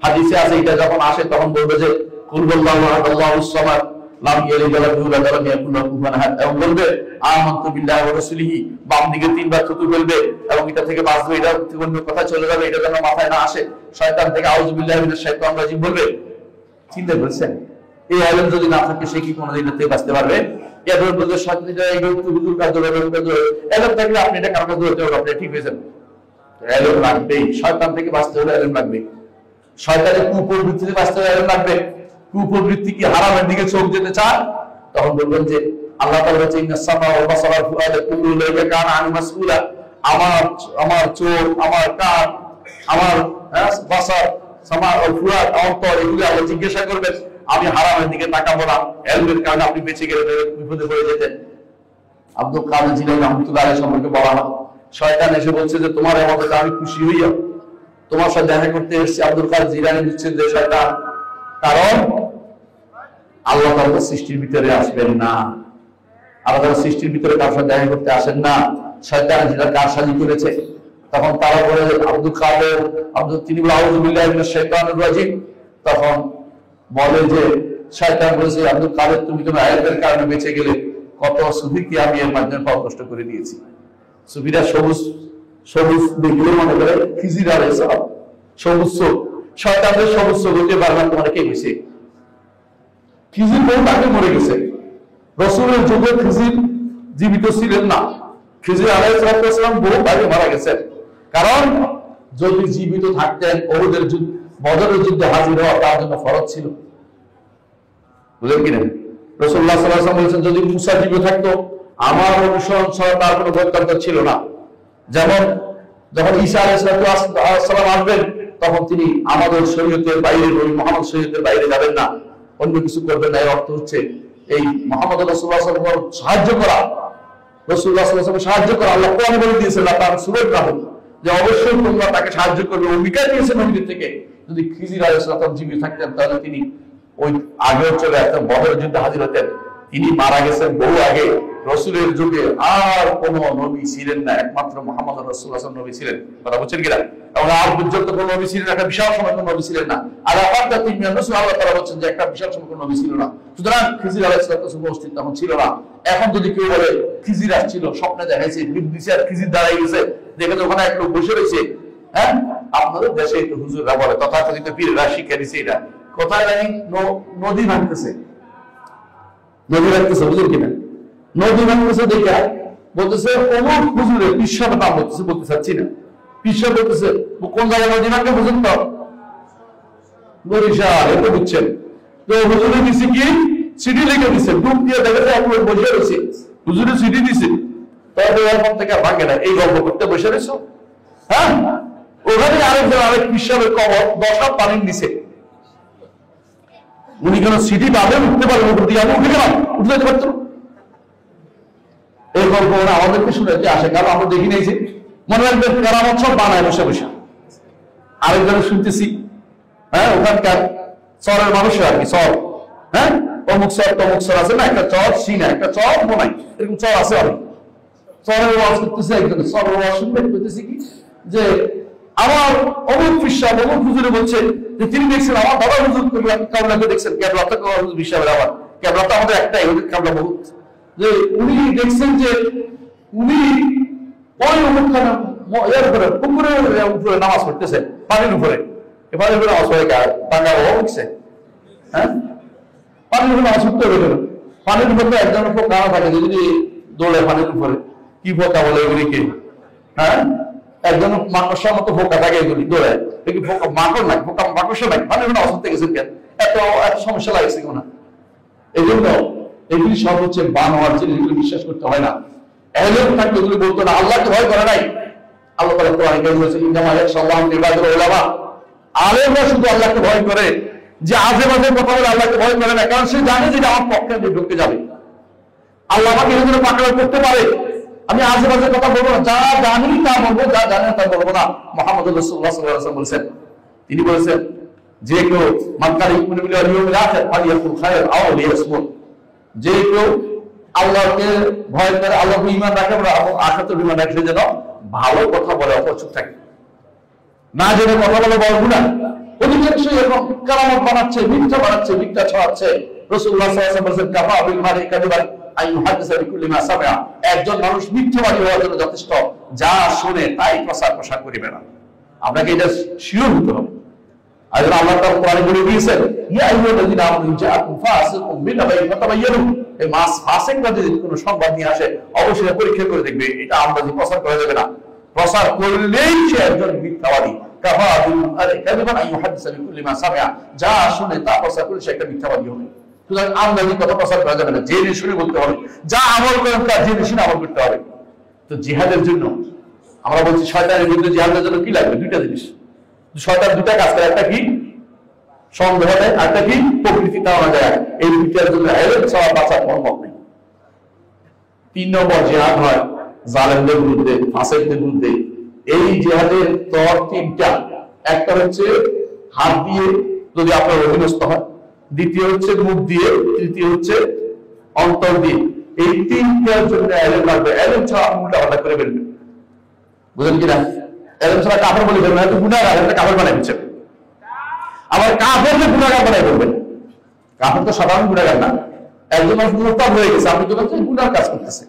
হাদিসে আছে। এটা যখন আসে তখন বলবে যে কুল হুয়াল্লাহু আহাদ আল্লাহুস সামাদ লাম ইয়ালিদ ওয়া লাম ইউলাদ ওয়া লাম ইয়াকুল লাহু কুফুয়ান আহাদ, এবং বলবে আমানতু বিল্লাহি ওয়া রাসূলিহি, বাম দিকে 3 বার থুতু ফেলবে এবং এটা থেকে বাঁচবে, এটা অন্য কথা চলে যাবে, এটা যেন মাথায় না আসে। শয়তান থেকে আউযু বিল্লাহি মিনাশ শাইতানির রাজিম বলবে। চিন্তা করেছেন এই আলেম যদি না থাকে সে কি কোনোদিন থেকে বাঁচতে পারবে? এবার বলতে শয়তানিরা এইগুলো হুজুর কাজ ধরে এলেম থাকলে আপনি এটা কারণে ধরতে হবে, আপনি ঠিক হয়েছেন। এলেম লাগবেই, শয়তান থেকে বাঁচতে হলে এলেম লাগবে। শয়তানের কুপ্রবৃত্তি থেকে বাঁচতে হলে এলেম লাগবে। কুপ্রবৃত্তি কি হারামের দিকে চোখ যেতে চায়, তখন বলবেন যে আল্লাহ তাআলা বলেছেন ইন্নাস সামা ওয়াল বাসারা ওয়াল ফুআদা কুল্লু উলাইকা কানা আনহু মাসউলা। আমার চোখ, আমার কান, আমার বাসার, সামা ওয়াল ফুআদ, অন্তর, এগুলো আল্লাহ জিজ্ঞাসা করবেন। আমি হারামের দিকে তাকাবো না, এলমের কারণে আপনি বেঁচে গেলে বিপদে পড়ে যেতেন। আব্দুল কাদের জিলানী রাহমাতুল্লাহ আলাইহি সম্পর্কে বলা হয়, শয়তান এসে বলছে যে তোমার এবাদতে আমি খুশি হইয়া তোমার সাথে দেখা করতে এসেছি। আব্দুল কাদের জিলানী দিচ্ছেন যে শয়তান, কারণ আল্লাহ তাআলা সৃষ্টির ভিতরে আসবেন না, আল্লাহ তাআলা সৃষ্টির ভিতরে কার সাথে দেখা করতে আসেন না। শয়তান যেটা কারসাজি করেছে, তখন তারা বলে আব্দুল কাদের তিনি বলে আউযু বিল্লাহি মিনাশ শাইতানির রাজিম। তখন বলে যে শয়তান বলেছে আব্দুল কাদের তুমি তোমার আয়াতের কারণে বেঁচে গেলে, কত সুফিকে আমি এর মাধ্যমে পাওয়া কষ্ট করে দিয়েছি। সুফিরা সবুজ সবুজ দেখলে মনে করে খিজির আলাইহিস সালাম সবুজ চোখ, শয়তানের সবুজ চোখ হতে পারে না। তোমার কে গেছে? খিজির বহু আগে মরে গেছে, রাসূলের যুগে খিজির জীবিত ছিলেন না। খিজির আলাইহিস সালাম বহু আগে মারা গেছেন। কারণ যদি জীবিত থাকতেন ওহুদের যুদ্ধ, বদরের যুদ্ধে হাজির হওয়া তার জন্য ফরজ ছিল। বুঝলেন কিনা? রাসূলুল্লাহ সাল্লাল্লাহু আলাইহি ওয়াসাল্লাম বলেছেন যদি মুসা জীবিত থাকতো আমার অনুসরণ ছাড়া তার কোনো গত্যন্তর ছিল না। যেমন যখন ঈসা আলাইহিস সালাম আসবেন তখন তিনি আমাদের শরীয়তের বাইরে, নবী মুহাম্মদ শরীয়তের বাইরে যাবেন না, অন্য কিছু করবেন না। এর অর্থ হচ্ছে এই মুহাম্মদ রাসূলুল্লাহ সাল্লাল্লাহু আলাইহি ওয়াসাল্লাম সাহায্য করা, রাসূলুল্লাহ সাল্লাল্লাহু আলাইহি ওয়াসাল্লাম সাহায্য করা। আল্লাহ কোরআনে বলে দিয়েছেন তার সূরা রাহম যে অবশ্যই তোমরা তাকে সাহায্য করবে, অঙ্গীকার দিয়েছেন নবীদের থেকে। যদি খিজির আলাইহিস সালাম জীবিত থাকতেন তাহলে তিনি ওই আগেও চলে আসতেন, বদরের যুদ্ধে হাজির হতেন। তিনি মারা গেছেন বহু আগে, রাসূলের যুগে আর কোন নবী ছিলেন না, একমাত্র মুহাম্মদ রাসূলুল্লাহ সাল্লাল্লাহু আলাইহি ওয়াসাল্লাম নবী ছিলেন। কথা বুঝছেন কিনা? এবং আর পর্যন্ত কোন নবী ছিলেন না, একটা বিশাল সময় কোন নবী ছিলেন না। আর আপনারা তিনি রাসূল আল্লাহ তাআলা বলেন যে একটা বিশাল সময় কোন নবী ছিল না। সুতরাং খিজির আলাইহিস সালাম অস্তিত্ব তখন ছিল না। এখন যদি কেউ বলে খিজির আসছিল, স্বপ্নে দেখাইছে, দিছে আর খিজির দাঁড়াই গেছে, দেখে তো ওখানে এক লোক বসে রয়েছে। হ্যাঁ, আপনাদের দেশে একটু হুজুররা বলে তথাকথিত পীররা শিক্ষা দিছে, এটা কোথায় জানি নদী ভাঙতেছে, নদী ভাঙতেছে, বুঝলেন কিনা? নদী ভাঙতেছে দেখে বলতেছে অমুক হুজুরে পিসাব নাম বলতেছে, বলতে চাচ্ছি না, পিসাব বলতেছে কোন জায়গায় নদী ভাঙতে বুঝেন তো? বরিশাল, এটা বুঝছেন তো? হুজুরে দিছে কি সিডি লিখে দিছে, ডুব দিয়ে দেখেছে এক লোক বসে রয়েছে, হুজুরে সিডি দিছে, তবে এরপর থেকে ভাঙে না। এই গল্প করতে বসে রয়েছো? হ্যাঁ, ওখানে আরেকজন আরেক পিসাবের কবর 10 হাত পানির নিচে, উনি কেন সিটি পাবেন, উঠতে পারবেন, উপর দিয়ে আমি উঠে গেলাম, উঠতে যেতে পারতো। এই গল্প ওরা আমাদেরকে শুনেতে আসে, কারণ আমরা দেখি নাই যে মনে রাখবেন কেরামত সব বানায় বসে বসে। আরেকজনে শুনতেছি, হ্যাঁ, ওখানকার চরের মানুষের আর কি, চর, হ্যাঁ, অমুক চর তমুক চর আছে না, একটা চর সিনা, একটা চর মোনাই, এরকম চর আছে অনেক। চরের ওয়াজ করতেছে একজন, চরের ওয়াজ শুনবে করতেছি কি যে আমার অমুক ফিসা অমুক হুজুরে বলছে যে তিনি দেখছেন আমার বাবা হুজুর কাবলাকে দেখছেন, ক্যাবলা তো হুজুর বিশ্বাস আবার ক্যাবলা তো আমাদের একটাই, ওদের কাবলা বহুত, যে উনি দেখছেন যে উনি ওই অমুকখানে এর উপরে পুকুরের উপরে নামাজ পড়তেছে, পানির উপরে, পানির উপরে নামাজ পড়ে বাংলা বাবা উঠছে, হ্যাঁ, পানির উপরে নামাজ পড়তে হবে। পানির উপরে একজন পোকা থাকে যদি দৌড়ে পানির উপরে, কি পোকা বলে এগুলিকে, হ্যাঁ, একজন মাকড়সার মতো পোকা থাকে এগুলি দৌড়ে, মাকড় নাই, পোকা মাকড়সা নাই, পানির উপরে নামাজ পড়তে গেছেন কেন, এত সমস্যা লাগছে না। এই জন্য এগুলি সব হচ্ছে বানোয়ার জিনিস, এগুলি বিশ্বাস করতে হয় না। এলেম থাকলে এগুলি বলতো না, আল্লাহকে ভয় করে নাই। আল্লাহ তাআলা কোরআনে কারীমে বলেছেন ইন্নামা ইয়াখশাল্লাহু মিন ইবাদিল উলামা, আলেমরা শুধু আল্লাহকে ভয় করে, যে আজে বাজে কথা বলে আল্লাহকে ভয় করে না, কারণ সে জানে যে আমার পক্ষে ঢুকে যাবে, আল্লাহ আমাকে এর জন্য পাকড়াও করতে পারে। আমি আজে বাজে কথা বলবো না, যা জানি তা বলবো, যা জানি না তা বলবো না। মুহাম্মদ রাসূলুল্লাহ সাল্লাল্লাহু আলাইহি ওয়াসাল্লাম বলেছেন, তিনি বলেছেন যে কেউ মান কানা ইউমিনু বিল্লাহি ওয়াল ইয়াউমিল আখির ফালিয়াকুল খায়রান আও লিয়াসমুত, যে কেউ আল্লাহকে ভয় করে, আল্লাহকে ঈমান রাখে এবং আখিরাতে ঈমান রাখে, যেন ভালো কথা বলে, অপচুপ থাকে না, জেনে কথা বলে বড় গুনাহ। অধিকাংশই এখন কারামত বানাচ্ছে, মিথ্যা বানাচ্ছে, মিথ্যা ছড়াচ্ছে। রাসূলুল্লাহ সাল্লাল্লাহু আলাইহি ওয়াসাল্লাম বলেছেন কাফা বিল মারি কাযিবান আন ইউহাদ্দিসা বিকুল্লি মা সামিআ, একজন মানুষ মিথ্যাবাদী হওয়ার জন্য যথেষ্ট, যা শুনে তাই প্রচার করিবে না। আপনাকে এটা শিওর হতে হবে। আর আল্লাহ তাআলা কোরআনে বলে দিয়েছেন ইয়া আইয়ুহাল্লাযীনা আমানু জাআকুম ফাসিকুম বিনাবাইয়িন ফাতাবায়্যানু, এই ফাসিকরা যদি কোনো সংবাদ নিয়ে আসে অবশ্যই পরীক্ষা করে দেখবে, এটা আমরাজি প্রচার করা যাবে না। প্রচার করলেই সে একজন মিথ্যাবাদী। কাফা বিল মারি কাযিবান আন ইউহাদ্দিসা বিকুল্লি মা সামিআ, যা শুনে তা প্রচার করে সে একটা মিথ্যাবাদী হবে। সুতরাং আমরাজি কথা প্রচার করা যাবে না, জেনে শুনে বলতে হবে, যা আমল করেন তা জেনে শুনে আমল করতে হবে। তো জিহাদের জন্য আমরা বলছি শয়তানের বিরুদ্ধে জিহাদের জন্য কি লাগবে? দুইটা জিনিস। শয়তান দুটা কাজ করে, একটা কি সন্দেহ দেয়, একটা কি প্রকৃতি তাড়ানো যায়। এই দুইটার জন্য এলেম ছাড়া বাঁচার কোনো পথ নেই। 3 নম্বর জিহাদ হয় জালেমদের বিরুদ্ধে, ফাসিকদের বিরুদ্ধে। এই জিহাদের তর 3টা। একটা হচ্ছে হাত দিয়ে যদি আপনার অধীনস্থ হয়, দ্বিতীয় হচ্ছে মুখ দিয়ে, তৃতীয় হচ্ছে অন্তর দিয়ে। এই 3টার জন্য এলেম লাগবে। এলেম ছাড়া আপনি উল্টাপাল্টা করে ফেলবেন, বুঝলেন কিনা? এলেম ছাড়া কাফের বলে ফেলবেন, হয়তো গুনাহগার, একটা কাফের বানাই দিচ্ছেন। আবার কাফেরকে গুনাহগার বানাই ফেলবেন। কাফের তো সাধারণ গুনাহগার না, একজন মানুষ মুরতাদ হয়ে গেছে, আপনি তো বলছেন গুনার কাজ করতেছে।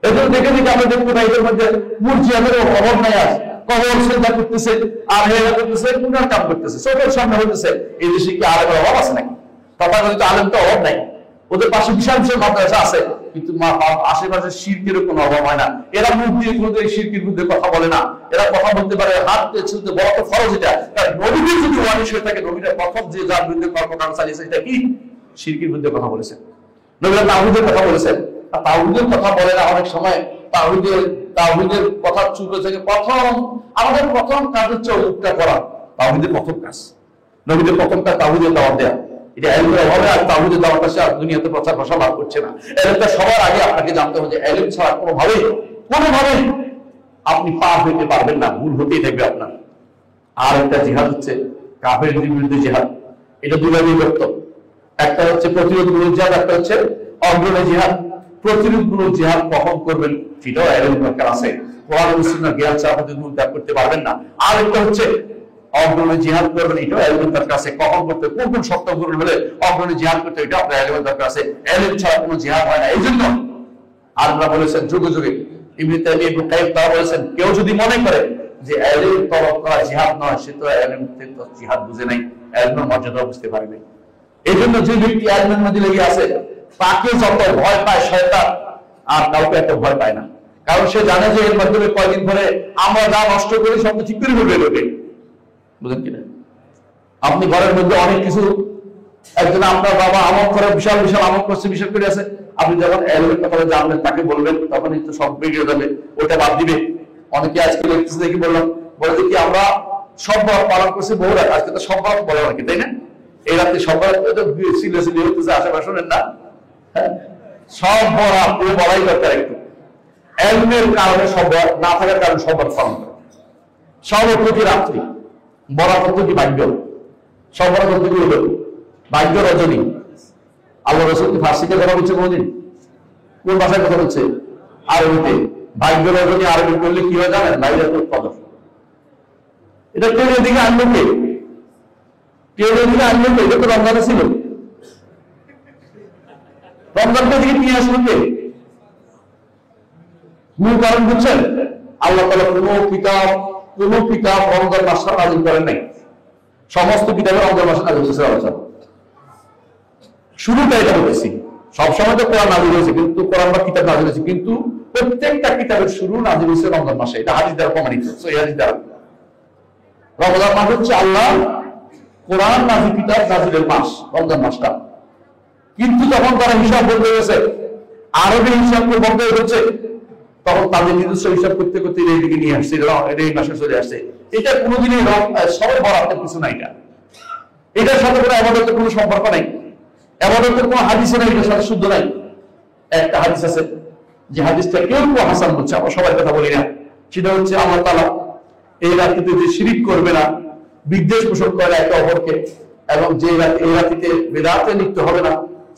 এই জন্য দেখে দেখে আমরা দেখবো না এদের মধ্যে মুরজিয়াদের অভাব নাই, আছে কবর সেজদা করতেছে আর হেরা করতেছে, গুনার কাম করতেছে, চোখের সামনে হইতেছে। এই দেশে কি আলেমের অভাব আছে নাকি? তথাকথিত আলেম তো অভাব নাই, ওদের পাশে বিশাল বিশাল মাদ্রাসা আছে, কিন্তু আশেপাশে শিরকের কোনো অভাব হয় না। এরা মুখ দিয়ে কোনোদিন এই শিরকের বিরুদ্ধে কথা বলে না। এরা কথা বলতে পারে হাত ছুঁতে, বড় তো ফরজ এটা। কারণ নবীকে যদি ওয়ারিশ হয়ে থাকে, নবীরা প্রথম যে যার বিরুদ্ধে কর্মকাণ্ড চালিয়েছে এটা কি? শিরকের বিরুদ্ধে কথা বলেছেন। নবীরা তাওহীদের কথা বলেছেন। আর তাওহীদের কথা বলে না অনেক সময়, তাওহীদের কথা চুপে থেকে আমাদের প্রথম কাজ হচ্ছে অমুকটা করা। তাওহীদের প্রথম কাজ, নবীদের প্রথম কাজ তাওহীদের দাওয়াত দেয়া। এটা এলমের অভাবে আর তাওহীদের দাওয়াতটা সে দুনিয়াতে প্রচার প্রসার লাভ করছে না। এলমটা সবার আগে আপনাকে জানতে হবে যে এলম ছাড়া কোনোভাবেই আপনি পার হইতে পারবেন না, ভুল হতেই থাকবে আপনার। আর একটা জিহাদ হচ্ছে কাফেরদের বিরুদ্ধে জিহাদ। এটা দুভাবে বিভক্ত। একটা হচ্ছে প্রতিরোধমূলক জিহাদ, একটা হচ্ছে অগ্রণী জিহাদ। প্রতিরোধমূলক জিহাদ কখন করবেন সেটাও এলম দরকার আছে। কোরআন ও সুন্নাহর জ্ঞান ছাড়া আপনি ত্যাগ করতে পারবেন না। আর একটা হচ্ছে অগ্রণী জিহাদ করবেন, এটাও এলমের দরকার আছে। কখন করতে, কোন শর্ত পূরণ হলে অগ্রণী জিহাদ করতে, এটা আপনার এলমের দরকার আছে। এলম ছাড়া কোনো জিহাদ হয় না। এই জন্য আল্লাহ বলেছেন যুগে যুগে, ইবনে তাইমিয়া ইবনে কাইয়িম তারা বলেছেন, কেউ যদি মনে করে যে এলম তলব করা জিহাদ নয়, সে তো এলম তো জিহাদ বুঝে নাই, এলমের মর্যাদা বুঝতে পারে নাই। এই জন্য যে ব্যক্তি এলমের মধ্যে লেগে আছে, তাকে যত ভয় পায় শয়তান, আর কাউকে একটা ভয় পায় না। কারণ সে জানে যে এর মাধ্যমে কয়দিন পরে আমরা যা নষ্ট করি সব ঠিক করে ফেলবে। বুঝলেন কিনা? আপনি ঘরের মধ্যে অনেক কিছু, একজন আপনার বাবা আমল করে, বিশাল বিশাল আমল করছে, বিশাল করে আছে, আপনি যখন এলমের কথা জানবেন, তাকে বলবেন, তখনই তো সব বেরিয়ে যাবে, ওটা বাদ দিবে। অনেকে আজকে লিখতেছে, দেখি বললাম, বলে যে কি আমরা সব বড় পালন করছি বহু রাত, আজকে তো সব বড় বলে অনেকে, তাই না? এই রাতে সবাই সিলে হইতেছে, আশেপাশে শোনেন না, সব বড় পুরো বড়াই দরকার একটু। এলমের কারণে সব না থাকার কারণে সবার পালন করে। সব প্রতি রাত্রি বরাত কি ভাগ্য, সব বরাত কি হলো ভাগ্য রজনী। আল্লাহ রাসূল কি ফার্সিতে কথা বলছে কোনদিন? কোন ভাষায় কথা বলছে? আরবিতে। ভাগ্য রজনী আরবি করলে কি হয় জানেন? লাইলাতুল কদর। এটা টেনে দিকে আনলো কে? টেনে দিকে আনলো কে? এটা তো রমজানে ছিল, রমজানটা দিকে নিয়ে আসলো কে? মূল কারণ বুঝছেন? আল্লাহ তাআলা কোন কিতাব রমজান মাসে নাযিল করেন নাই। সমস্ত কিতাবে রমজান মাসে নাযিল হয়েছে আলোচনা। শুরুটা এটা বলতেছি, সবসময় তো কোরআন নাযিল হয়েছে, কিন্তু কোরআন বা কিতাব নাযিল হয়েছে, কিন্তু প্রত্যেকটা কিতাবের শুরু নাযিল হয়েছে রমজান মাসে। এটা হাদিস দ্বারা প্রমাণিত। সহিহ হাদিস দ্বারা রমজান মাস হচ্ছে আল্লাহ কোরআন নাযিল কিতাব নাযিলের মাস, রমজান মাসটা। কিন্তু যখন তারা হিসাব বলতে গেছে, আরবি হিসাব বলতে হচ্ছে, তখন তাদের নিজস্ব হিসাব করতে করতে এইদিকে নিয়ে আসছে, এই মাসে চলে আসছে। এটা কোনোদিনই সবাই বরাতের কিছু নাই। এটার সাথে কোনো ইবাদতের কোনো সম্পর্ক নাই, ইবাদতের কোনো হাদিস নাই, এটার সাথে শুদ্ধ নাই। একটা হাদিস আছে, যে হাদিসটা কেউ হাসান বলছে, আমরা সবাই কথা বলি না। সেটা হচ্ছে আল্লাহ তাআলা এই রাত্রিতে যে শিরিক করবে না, বিদ্বেষ পোষণ করে একে অপরকে, এবং যে এই রাত্রিতে বিদআতে লিপ্ত হবে না,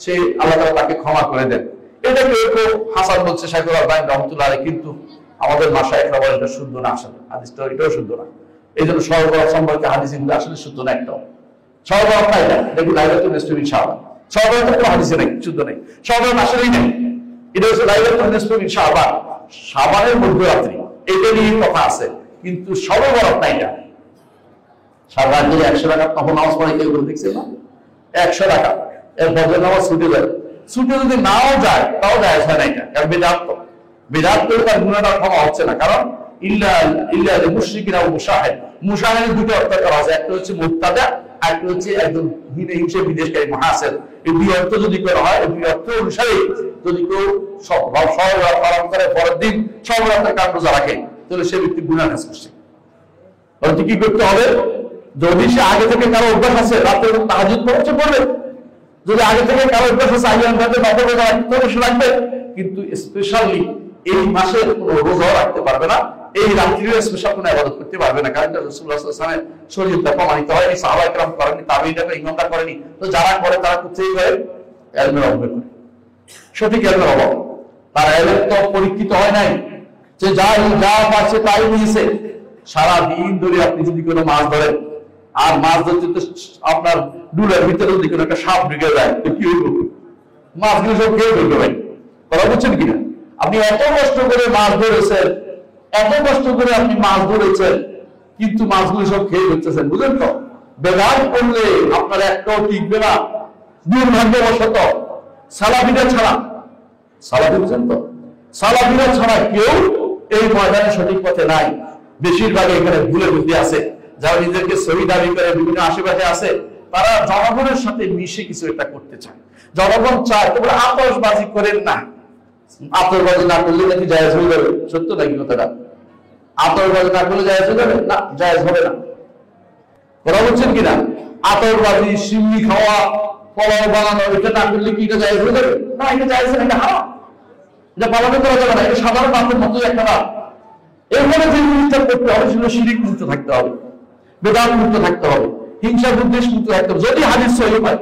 সে আল্লাহ তাআলা তাকে ক্ষমা করে দেন। এটা কেউ হাসান বলছে, শাইখুল আলবানী রাহমাতুল্লাহ আলাইহি, কিন্তু আমাদের মাশায়েখরা বলেন এটা শুদ্ধ না, আসলে হাদিসটা এটাও শুদ্ধ না। এই জন্য শবে বরাত সম্পর্কে হাদিস এগুলো আসলে শুদ্ধ না একটাও। শবে বরাত না, এটা দেখুন লাইলাতুল নিসফি মিন শাবান, শবে বরাত কোনো হাদিসে নাই, শুদ্ধ নাই, শবে বরাত আসলেই নাই। এটা হচ্ছে লাইলাতুল নিসফি মিন শাবান, শাবানের মধ্যরাত্রি, এটা নিয়ে কথা আছে, কিন্তু শবে বরাত নাই। এটা সারা রাত যদি 100 রাকাত তখন নামাজ পড়ে কেউ দেখছে না, 100 রাকাত এর ফজর নামাজ ছুটে যায়, ছুটে যদি নাও যায় তাও জায়েজ হয় না। এটা কারণ বিদআত করে তার গুনাহটা ক্ষমা হচ্ছে না। কারণ ইল্লা মুশরিকিন আও মুশাহিদ, মুশাহিদের দুটো অর্থ করা আছে, একটা হচ্ছে মুবতাদা, আর একটা হচ্ছে একজন হিংসা বিদেশকারী মুহাসির। এই দুই অর্থ যদি করা হয়, এই দুই অর্থ অনুসারে যদি কেউ সব পালন করে, পরের দিন সব রাতের কাণ্ড যা রাখে, তাহলে সে ব্যক্তি গুনাহ কাজ করছে। তাহলে কি করতে হবে? যদি সে আগে থেকে কারো অভ্যাস আছে রাতে তাহাজ্জুদ পড়বে, যদি আগে থেকে কারো অভ্যাস আছে আইয়াম রাতে নফল রোজা রাখতে হবে, সে রাখবে। কিন্তু স্পেশালি এই মাসে কোনো রোজা রাখতে পারবে না, এই রাত্রিও স্পেশাল কোনো ইবাদত করতে পারবে না। কারণ রাসূলুল্লাহ সাল্লাল্লাহু আলাইহি ওয়াসাল্লামের শরীয়তে প্রমাণিত হয়নি, সাহাবায়ে কেরাম করেনি, তাবেঈনরা ইমামরা করেনি। তো যারা করে তারা কোথায় করে? ইলমের অভাবে করে, সঠিক ইলমের অভাব। তার ইলম তো পরীক্ষিত হয় নাই, যে যা পারছে তাই নিয়েছে। সারা দিন ধরে আপনি যদি কোনো মাছ ধরেন, আর মাছ ধরতে তো আপনার ডুলের ভিতরে যদি কোনো একটা সাপ ঢুকে যায়, তো কি হইব? মাছগুলো সব খেয়ে ফেলবে ভাই, কথা বুঝছেন কিনা? আপনি এত কষ্ট করে মাছ ধরেছেন, এত কষ্ট করে আপনি মাছ ধরেছেন, কিন্তু মাছগুলো সব খেয়ে ফেলতেছেন, বুঝলেন তো? বেদাত করলে আপনার একটাও টিকবে না। দুর্ভাগ্যবশত সালাফিরা ছাড়া, সালাফি বুঝেন তো, সালাফিরা ছাড়া কেউ এই ময়দানে সঠিক পথে নাই। বেশিরভাগ এখানে ভুলের মধ্যে আছে। যারা নিজেদেরকে সহি দাবি করে বিভিন্ন আশেপাশে আছে, তারা জনগণের সাথে মিশে কিছু একটা করতে চায়। জনগণ চায় তোমরা আতশবাজি করেন না, আতশবাজি না করলে নাকি জায়েজ হয়ে যাবে। সত্য নাকি কথাটা? আতশবাজি না করলে জায়েজ হয়ে যাবে না, জায়েজ হবে না। কথা বলছেন কিনা? আতশবাজি, সিমনি খাওয়া, পোলাও বানানো, এটা না করলে কি এটা জায়েজ হয়ে যাবে? না, এটা জায়েজ না, এটা হারাম, এটা পালন করা যাবে না। এটা সাধারণ মানুষের মতোই একটা না। এরপরে যে জিনিসটা করতে হবে সেগুলো শিরিক মুক্ত থাকতে হবে, বেদাত মুক্ত থাকতে হবে, হিংসা বিদ্বেষ মুক্ত থাকতে হবে, যদি হাদিস সহিহ হয়।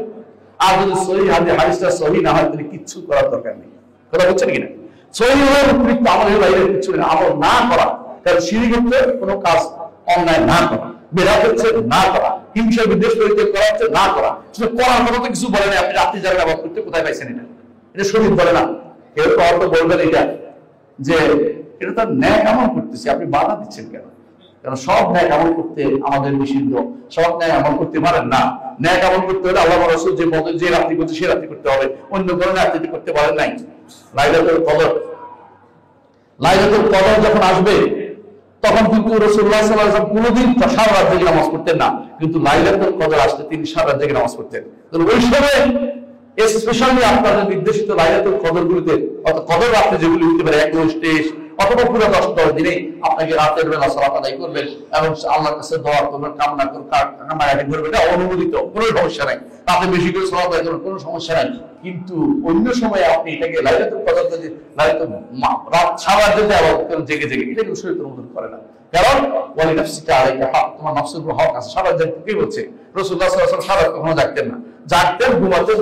আর যদি সহিহ হাদিসটা সহিহ না হয়, তাহলে কিচ্ছু করার দরকার নেই। কথা বলছেন কিনা? সহিহ হওয়ার অতিরিক্ত আমলের বাইরে কিছু নেই, আমল না করা। কারণ শিরিক হচ্ছে কোনো কাজ অন্যায় না করা, বেদাত হচ্ছে না করা, হিংসা বিদ্বেষ পরিত্যাগ করা হচ্ছে না করা। সেটা করার কথা তো কিছু বলে না। আপনি রাত্রি জায়গায় আবাদ করতে কোথায় পাইছেন? এটা শরীর বলে না। কেউ তো বলবেন এটা যে এটা তার ন্যায় আমল করতেছে, আপনি বাধা দিচ্ছেন কেন? কারণ সব ন্যায় আমল করতে আমাদের নিষিদ্ধ, সব ন্যায় আমল করতে পারেন না। ন্যায় আমল করতে হলে আল্লাহ রাসূল যে মত যে রাত্রি করছে সে রাত্রি করতে হবে, অন্য কোনো রাত্রি করতে পারেন নাই। লাইলাতুল কদর যখন আসবে, তখন কিন্তু রাসূলুল্লাহ সাল্লাল্লাহু আলাইহি ওয়াসাল্লাম কোনোদিন সারা রাত জেগে নামাজ পড়তেন না, কিন্তু লাইলাতুল কদর আসলে তিনি সারা রাত জেগে নামাজ পড়তেন। ওই সময় স্পেশালি আপনাদের নির্দেশিত লাইলাতুল কদর গুলোতে, অর্থাৎ কদর রাত্রে যেগুলি হতে পারে 21, 23, অথবা পুরো 10 দিনে আপনাকে রাতের বেলা সালাত আদায় করবেন এবং আল্লাহর কাছে দোয়া করবেন, কামনা করবেন, এটা অনুমোদিত, কোনো সমস্যা নাই। তাতে বেশি করে সালাত আদায় করবেন, কোনো সমস্যা নাই। কিন্তু অন্য সময় আপনি এটাকে লাইলাতুল কদর রাত সারা রাত আবার জেগে এটাকে শরীয়তের অনুমোদন করে না। কারণ ওয়ালি নাফসিকা আলাইকা হক, তোমার নফসের উপর হক আছে। সারা জাগতে কে বলছে? রাসূলুল্লাহ সাল্লাল্লাহু আলাইহি ওয়াসাল্লাম সারা কখনো জাগতেন না, জাগতেন ঘুমাতেন,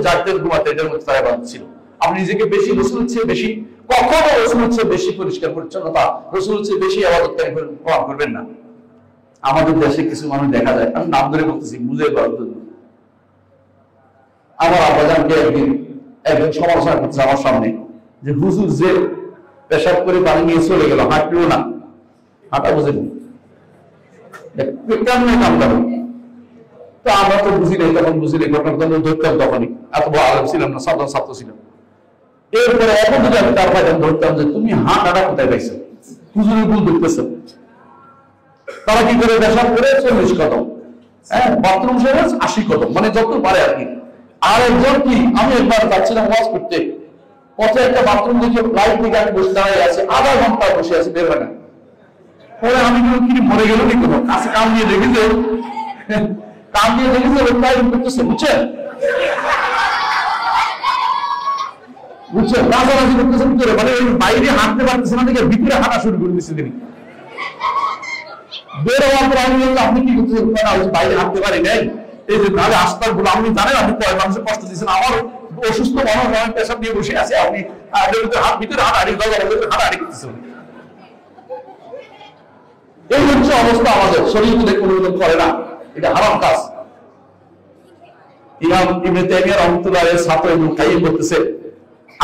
এটার মধ্যে তার ইবাদত ছিল। আপনি নিজেকে বেশি রাসূলের চেয়ে বেশি, কখনো রাসূলের চেয়ে বেশি পরিষ্কার পরিচ্ছন্নতা, রাসূলের চেয়ে বেশি ইবাদতকারী করবেন না। আমাদের দেশে কিছু মানুষ দেখা যায়, আমি নাম ধরে বলতেছি বুঝে পারবেন। আমার আব্বাজানকে একজন সমালোচনা করছে আমার সামনে যে হুজুর যে পেশাব করে পানি নিয়ে চলে গেল, হাঁটলো না, হাঁটা বুঝেনি, কামটা। তো আমরা তো বুঝি নাই, তখন বুঝি নাই, ঘটনা ধরতাম তখনই, এত বড় আলেম ছিলাম না, সাধারণ ছাত্র ছিলাম। এরপরে এখন যদি আমি তার ভাইজান ধরতাম যে তুমি হাঁটাটা কোথায় পাইছো, হুজুরের ভুল ধরতেছ। তারা কি করে? পেশাব করে 40 কদম, হ্যাঁ, বাথরুম সেরে 80 কদম, মানে যত পারে আর কি। আর একজন কি, আমি একবার যাচ্ছিলাম ওয়াজ করতে, পথে একটা বাথরুম দেখে লাইট দিকে আমি বসে দাঁড়িয়ে আছি, আধা ঘন্টা বসে আছি, বের হয় না। পরে আমি কি মরে গেল নি কোনো কাছে কাম নিয়ে দেখেছে, তাই করতেছে, বুঝছেন রাজারাজি করতেছে ভিতরে, মানে বাইরে হাঁটতে পারতেছে না দেখে ভিতরে হাঁটা শুরু করে দিচ্ছে তিনি। বের হওয়ার পর আমি বললাম আপনি কি করতেছেন? বাইরে হাঁটতে পারি নাই, এই যে নাহলে আস্তার গুলো আপনি জানেন আপনি কয় মানুষের কষ্ট দিচ্ছেন, আমার অসুস্থ মানুষ আমি পেশাব নিয়ে বসে আছে, আপনি ভিতরে হাঁটাহাঁটি করতেছেন। এই হচ্ছে অবস্থা আমাদের, শরীয়তে অনুমোদন করে না, এটা হারাম কাজ। ইমাম ইবনে তাইমিয়া রাহমাতুল্লাহ আলাইহির ছাত্র ইবনে কাইয়িম বলতেছে,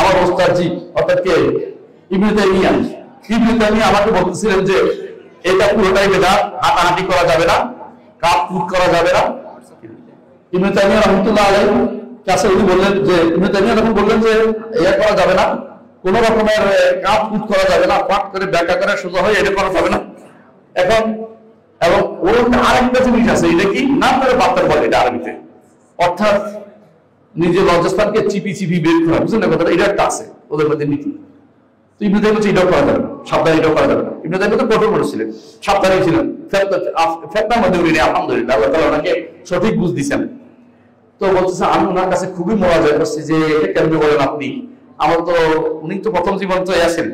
আমার ওস্তাদ জি অর্থাৎ কে? ইবনে তাইমিয়া আমাকে বলতেছিলেন যে এটা পুরোটাই বেদাত, হাঁটাহাঁটি করা যাবে না, কাপ কুট করা যাবে না। ইবনে তাইমিয়া রাহমাতুল্লাহ আলাইহি কাছে উনি বললেন যে, ইবনে তাইমিয়া যখন বললেন যে এটা করা যাবে না, কোন রকমের কাপ কুট করা যাবে না, পাট করে ব্যাখ্যা করে সোজা হয়ে এটা করা যাবে না। এখন এবং ওর আরেকটা জিনিস আছে, এটা কি নাম করে বার্তার বলে, এটা আরবিতে, অর্থাৎ নিজের লজ্জাস্থানকে চিপি বের করা, বুঝলেন না কথাটা? এটা একটা আছে ওদের মধ্যে নীতি। তো ইবনে তাইমিয়া বলছে এটাও করা যাবে না, সাবধানে এটাও করা যাবে না। ইবনে তাইমিয়া তো কঠোর করেছিলেন, সাবধানে ছিলেন, ফেতনার মধ্যে উনি নেই, আলহামদুলিল্লাহ আল্লাহ তাআলা ওনাকে সঠিক বুঝ দিয়েছেন। তো বলতেছে আমি ওনার কাছে খুবই মোরাজা করছি যে এটা কেমনে বলেন আপনি, আমার তো উনি তো প্রথম জীবন তো আছেন,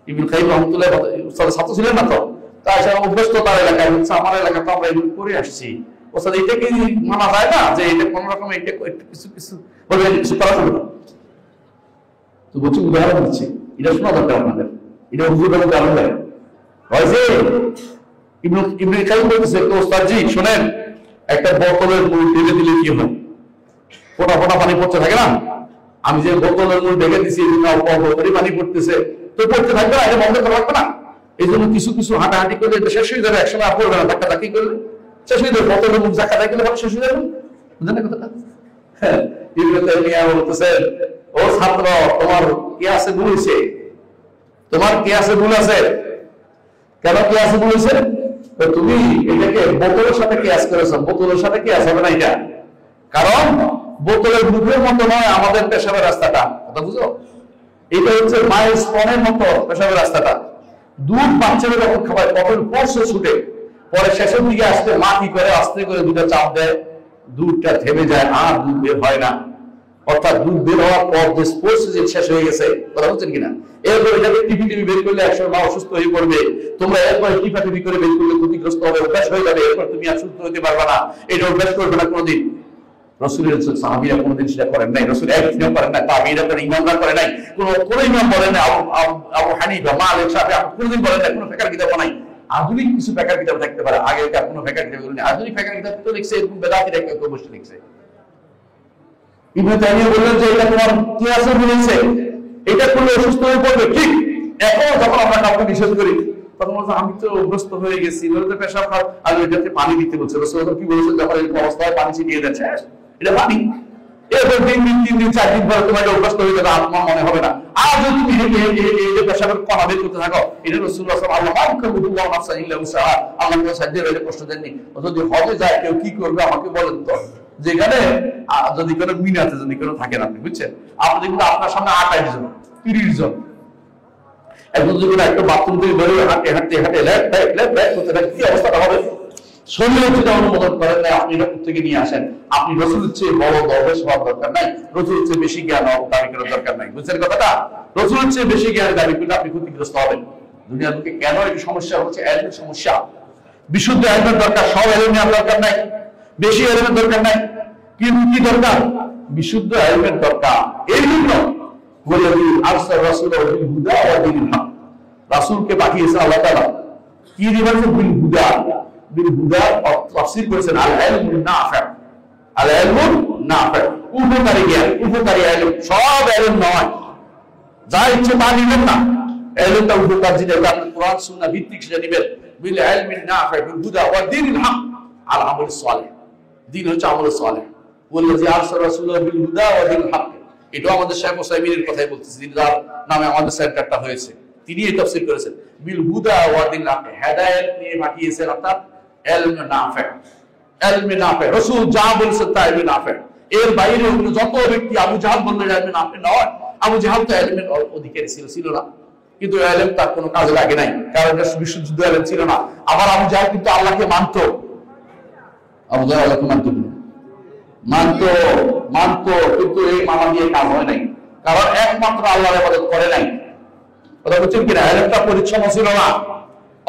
ইবনে কাইয়িম রাহমাতুল্লাহ উস্তাদের ছাত্র ছিলেন না, তো তাই অভ্যস্ত তার এলাকায় হচ্ছে, আমার এলাকা তো আমরা এগুলো করে আসছি, ওস্তাদ এটা কি মানা যায় না যে এটা কোন রকম এটা কিছু বলে কিছু করা যাবে না? তো বলছি উদাহরণ দিচ্ছি, এটা শোনা দরকার আপনাদের, এটা হুজুর বলে জানা যায় হয় যে ইবনে কাইয়িম বলতেছে ওস্তাদ জি শোনেন, একটা বোতলের মুখ ঢেলে দিলে কি হয়? ফোটা ফোটা পানি পড়তে থাকে না, আমি যে বোতলের মুখ ঢেকে দিচ্ছি পানি পড়তেছে, তো পড়তে থাকবে না, এটা বন্ধ করা লাগবে না। এই জন্য কিছু হাঁটাহাঁটি করলে শেষ হয়ে যাবে, একসময় আর পড়বে না, ধাক্কি করলে শেষ হয়ে যাবে, বোতলের মুখ ধাক্কা থাকলে শেষ হয়ে যাবে, বুঝলেন না কথাটা? হ্যাঁ, ইবনে তাইমিয়া বলতেছেন ও ছাত্র, তোমার কিয়াসে ভুল হয়েছে, তোমার কিয়াসে ভুল আছে। কেন কিয়াসে ভুল হয়েছে? তুমি এটাকে বোতলের সাথে কিয়াস করেছো, বোতলের সাথে কিয়াস হবে না এটা, কারণ বোতলের মুখের মতো নয় আমাদের পেশাবের রাস্তাটা, কথা বুঝো? এটা হচ্ছে মায়ের স্তনের মতো পেশাবের রাস্তাটা। দুধ বাচ্চারা যখন খাওয়ায় তখন পরশে ছুটে, পরে শেষের দিকে আসতে মা কি করে আস্তে করে দুধটা চাপ দেয়, দুধটা থেমে যায়, আর দুধ বের হয় না। অর্থাৎ দুধ বের হওয়ার পর যে স্পোর্টস যে শেষ হয়ে গেছে, কথা বলছেন কিনা? এরপর এটাকে টিপি বের করলে একসময় মা অসুস্থ হয়ে পড়বে, তোমরা এরপরে টিপি করে বের করলে ক্ষতিগ্রস্ত হবে, অভ্যাস হয়ে যাবে, এরপর তুমি আর সুস্থ হতে পারবে না, এটা অভ্যাস করবে না কোনোদিন। রাসূলের সাহাবীরা কোনোদিন সেটা করেন নাই, রাসূল একদিনও করেন নাই, তাবিঈরা করেন, ইমামরা করে নাই, কোন ইমাম বলেন না, আবু হানিফা, মালিক, শাফিঈ কোনোদিন বলেন না, কোনো ফিকহের কিতাব নাই। আধুনিক কিছু ফিকহের কিতাব থাকতে পারে, আগেকার কোনো ফিকহের কিতাব নেই। আধুনিক ফিকহের কিতাব তো লিখছে এরকম বেদাতিরা কেউ বসে লিখছে। ইবনে তাইমিয়া বললেন যে এটা তোমার কিয়াসে বলেছে, এটা করলে অসুস্থ হয়ে পড়বে, ঠিক। এখন যখন আমরা কাউকে নিষেধ করি তখন বলছে আমি তো অভ্যস্ত হয়ে গেছি, বলতে পেশাব খাও, আর ওইটাতে পানি দিতে বলছে, রাসূল কি বলেছেন, যখন এই অবস্থায় পানি ছিটিয়ে দিচ্ছে, এটা পানি। এরপর 3 দিন 4 দিন পরে তোমার অভ্যস্ত হয়ে যাবে, আত্মা মনে হবে না। আর যদি তুমি এই পেশাবের কণা বের করতে থাকো, এটা রাসূলুল্লাহ সাল্লাল্লাহু আলাইহি ওয়াসাল্লাম আল্লাহকে সাহায্য করে কষ্ট দেননি। যদি হজে যায় কেউ কি করবে আমাকে বলেন তো, যেখানে যদি কোনো মিনাতে যদি কোনো থাকেন আপনি, বুঝছেন, আপনি কিন্তু আপনার সামনে 28 জন 30 জন, একজন যদি একটা বাথরুম থেকে বেরোয় হাঁটে হাঁটতে হাঁটে ল্যাপ করতে থাকে, কি অবস্থাটা হবে? শরীরে যদি অনুমোদন করেন নাই, আপনি এটা থেকে নিয়ে আসেন। আপনি রসুলের চেয়ে বড় দরবেশ হওয়ার দরকার নাই, রসুলের চেয়ে বেশি জ্ঞান দাবি করার দরকার নাই। বুঝছেন কথাটা? রসুলের চেয়ে বেশি জ্ঞান দাবি করলে আপনি ক্ষতিগ্রস্ত হবেন। দুনিয়ার লোকে কেন একটি সমস্যা হচ্ছে? এলমের সমস্যা। বিশুদ্ধ এলমের দরকার, সব এলম নেওয়ার দরকার নাই, বেশি এলমের দরকার নাই, কিন্তু কি দরকার? বিশুদ্ধ এলমের দরকার। এই জন্য রাসূলকে পাঠিয়েছে আল্লাহ তাআলা কি দিবেন? বিল হুদা। বিল হুদা তাফসীর করেছেন আল ইলমুন নাফি। আল ইলমুন নাফি, উপকারী জ্ঞান, উপকারী ইলম। সব ইলম নয়, যা ইচ্ছে তা নিবেন না। ইলমটা উপকার যেটা, আপনি কোরআন সুন্নাহ ভিত্তিক সেটা নিবেন। বিল ইলমিন নাফি বিল হুদা ওয়া দীনিল হক আল আমল সালেহ। দিন হচ্ছে আমল সালেহ। ওয়াল্লাযী আরসালা রাসূলাহু বিল হুদা ওয়া দীনিল হক। এটাও আমাদের শেখ ওসাইমিনের কথাই বলতেছি, যার নামে আমাদের সেন্টারটা হয়েছে। তিনি এই তাফসীর করেছেন বিল হুদা ওয়া দীনিল হক, হেদায়েত নিয়ে পাঠিয়েছেন অর্থাৎ ইলম নাফি। ইলম নাফি, রাসূল যা বলেছেন তা ইলম নাফি। এর বাইরে অন্য যত ব্যক্তি আবু জাহল বললেন ইলম নাফি নয়। আবু জাহল তো ইলমের অধিকারী ছিল না, কিন্তু ইলম তার কোনো কাজে লাগে নাই, কারণ বিশুদ্ধ ইলম ছিল না। আবার আবু জাহল কিন্তু আল্লাহকে মানতো। আবু জাহল আল্লাহকে মানতো, কিন্তু এই মানা দিয়ে কাজ হয় নাই, কারণ একমাত্র আল্লাহর ইবাদত করে নাই। কথা বুঝছেন কিনা? ইলমটা পরিচ্ছন্ন ছিল না,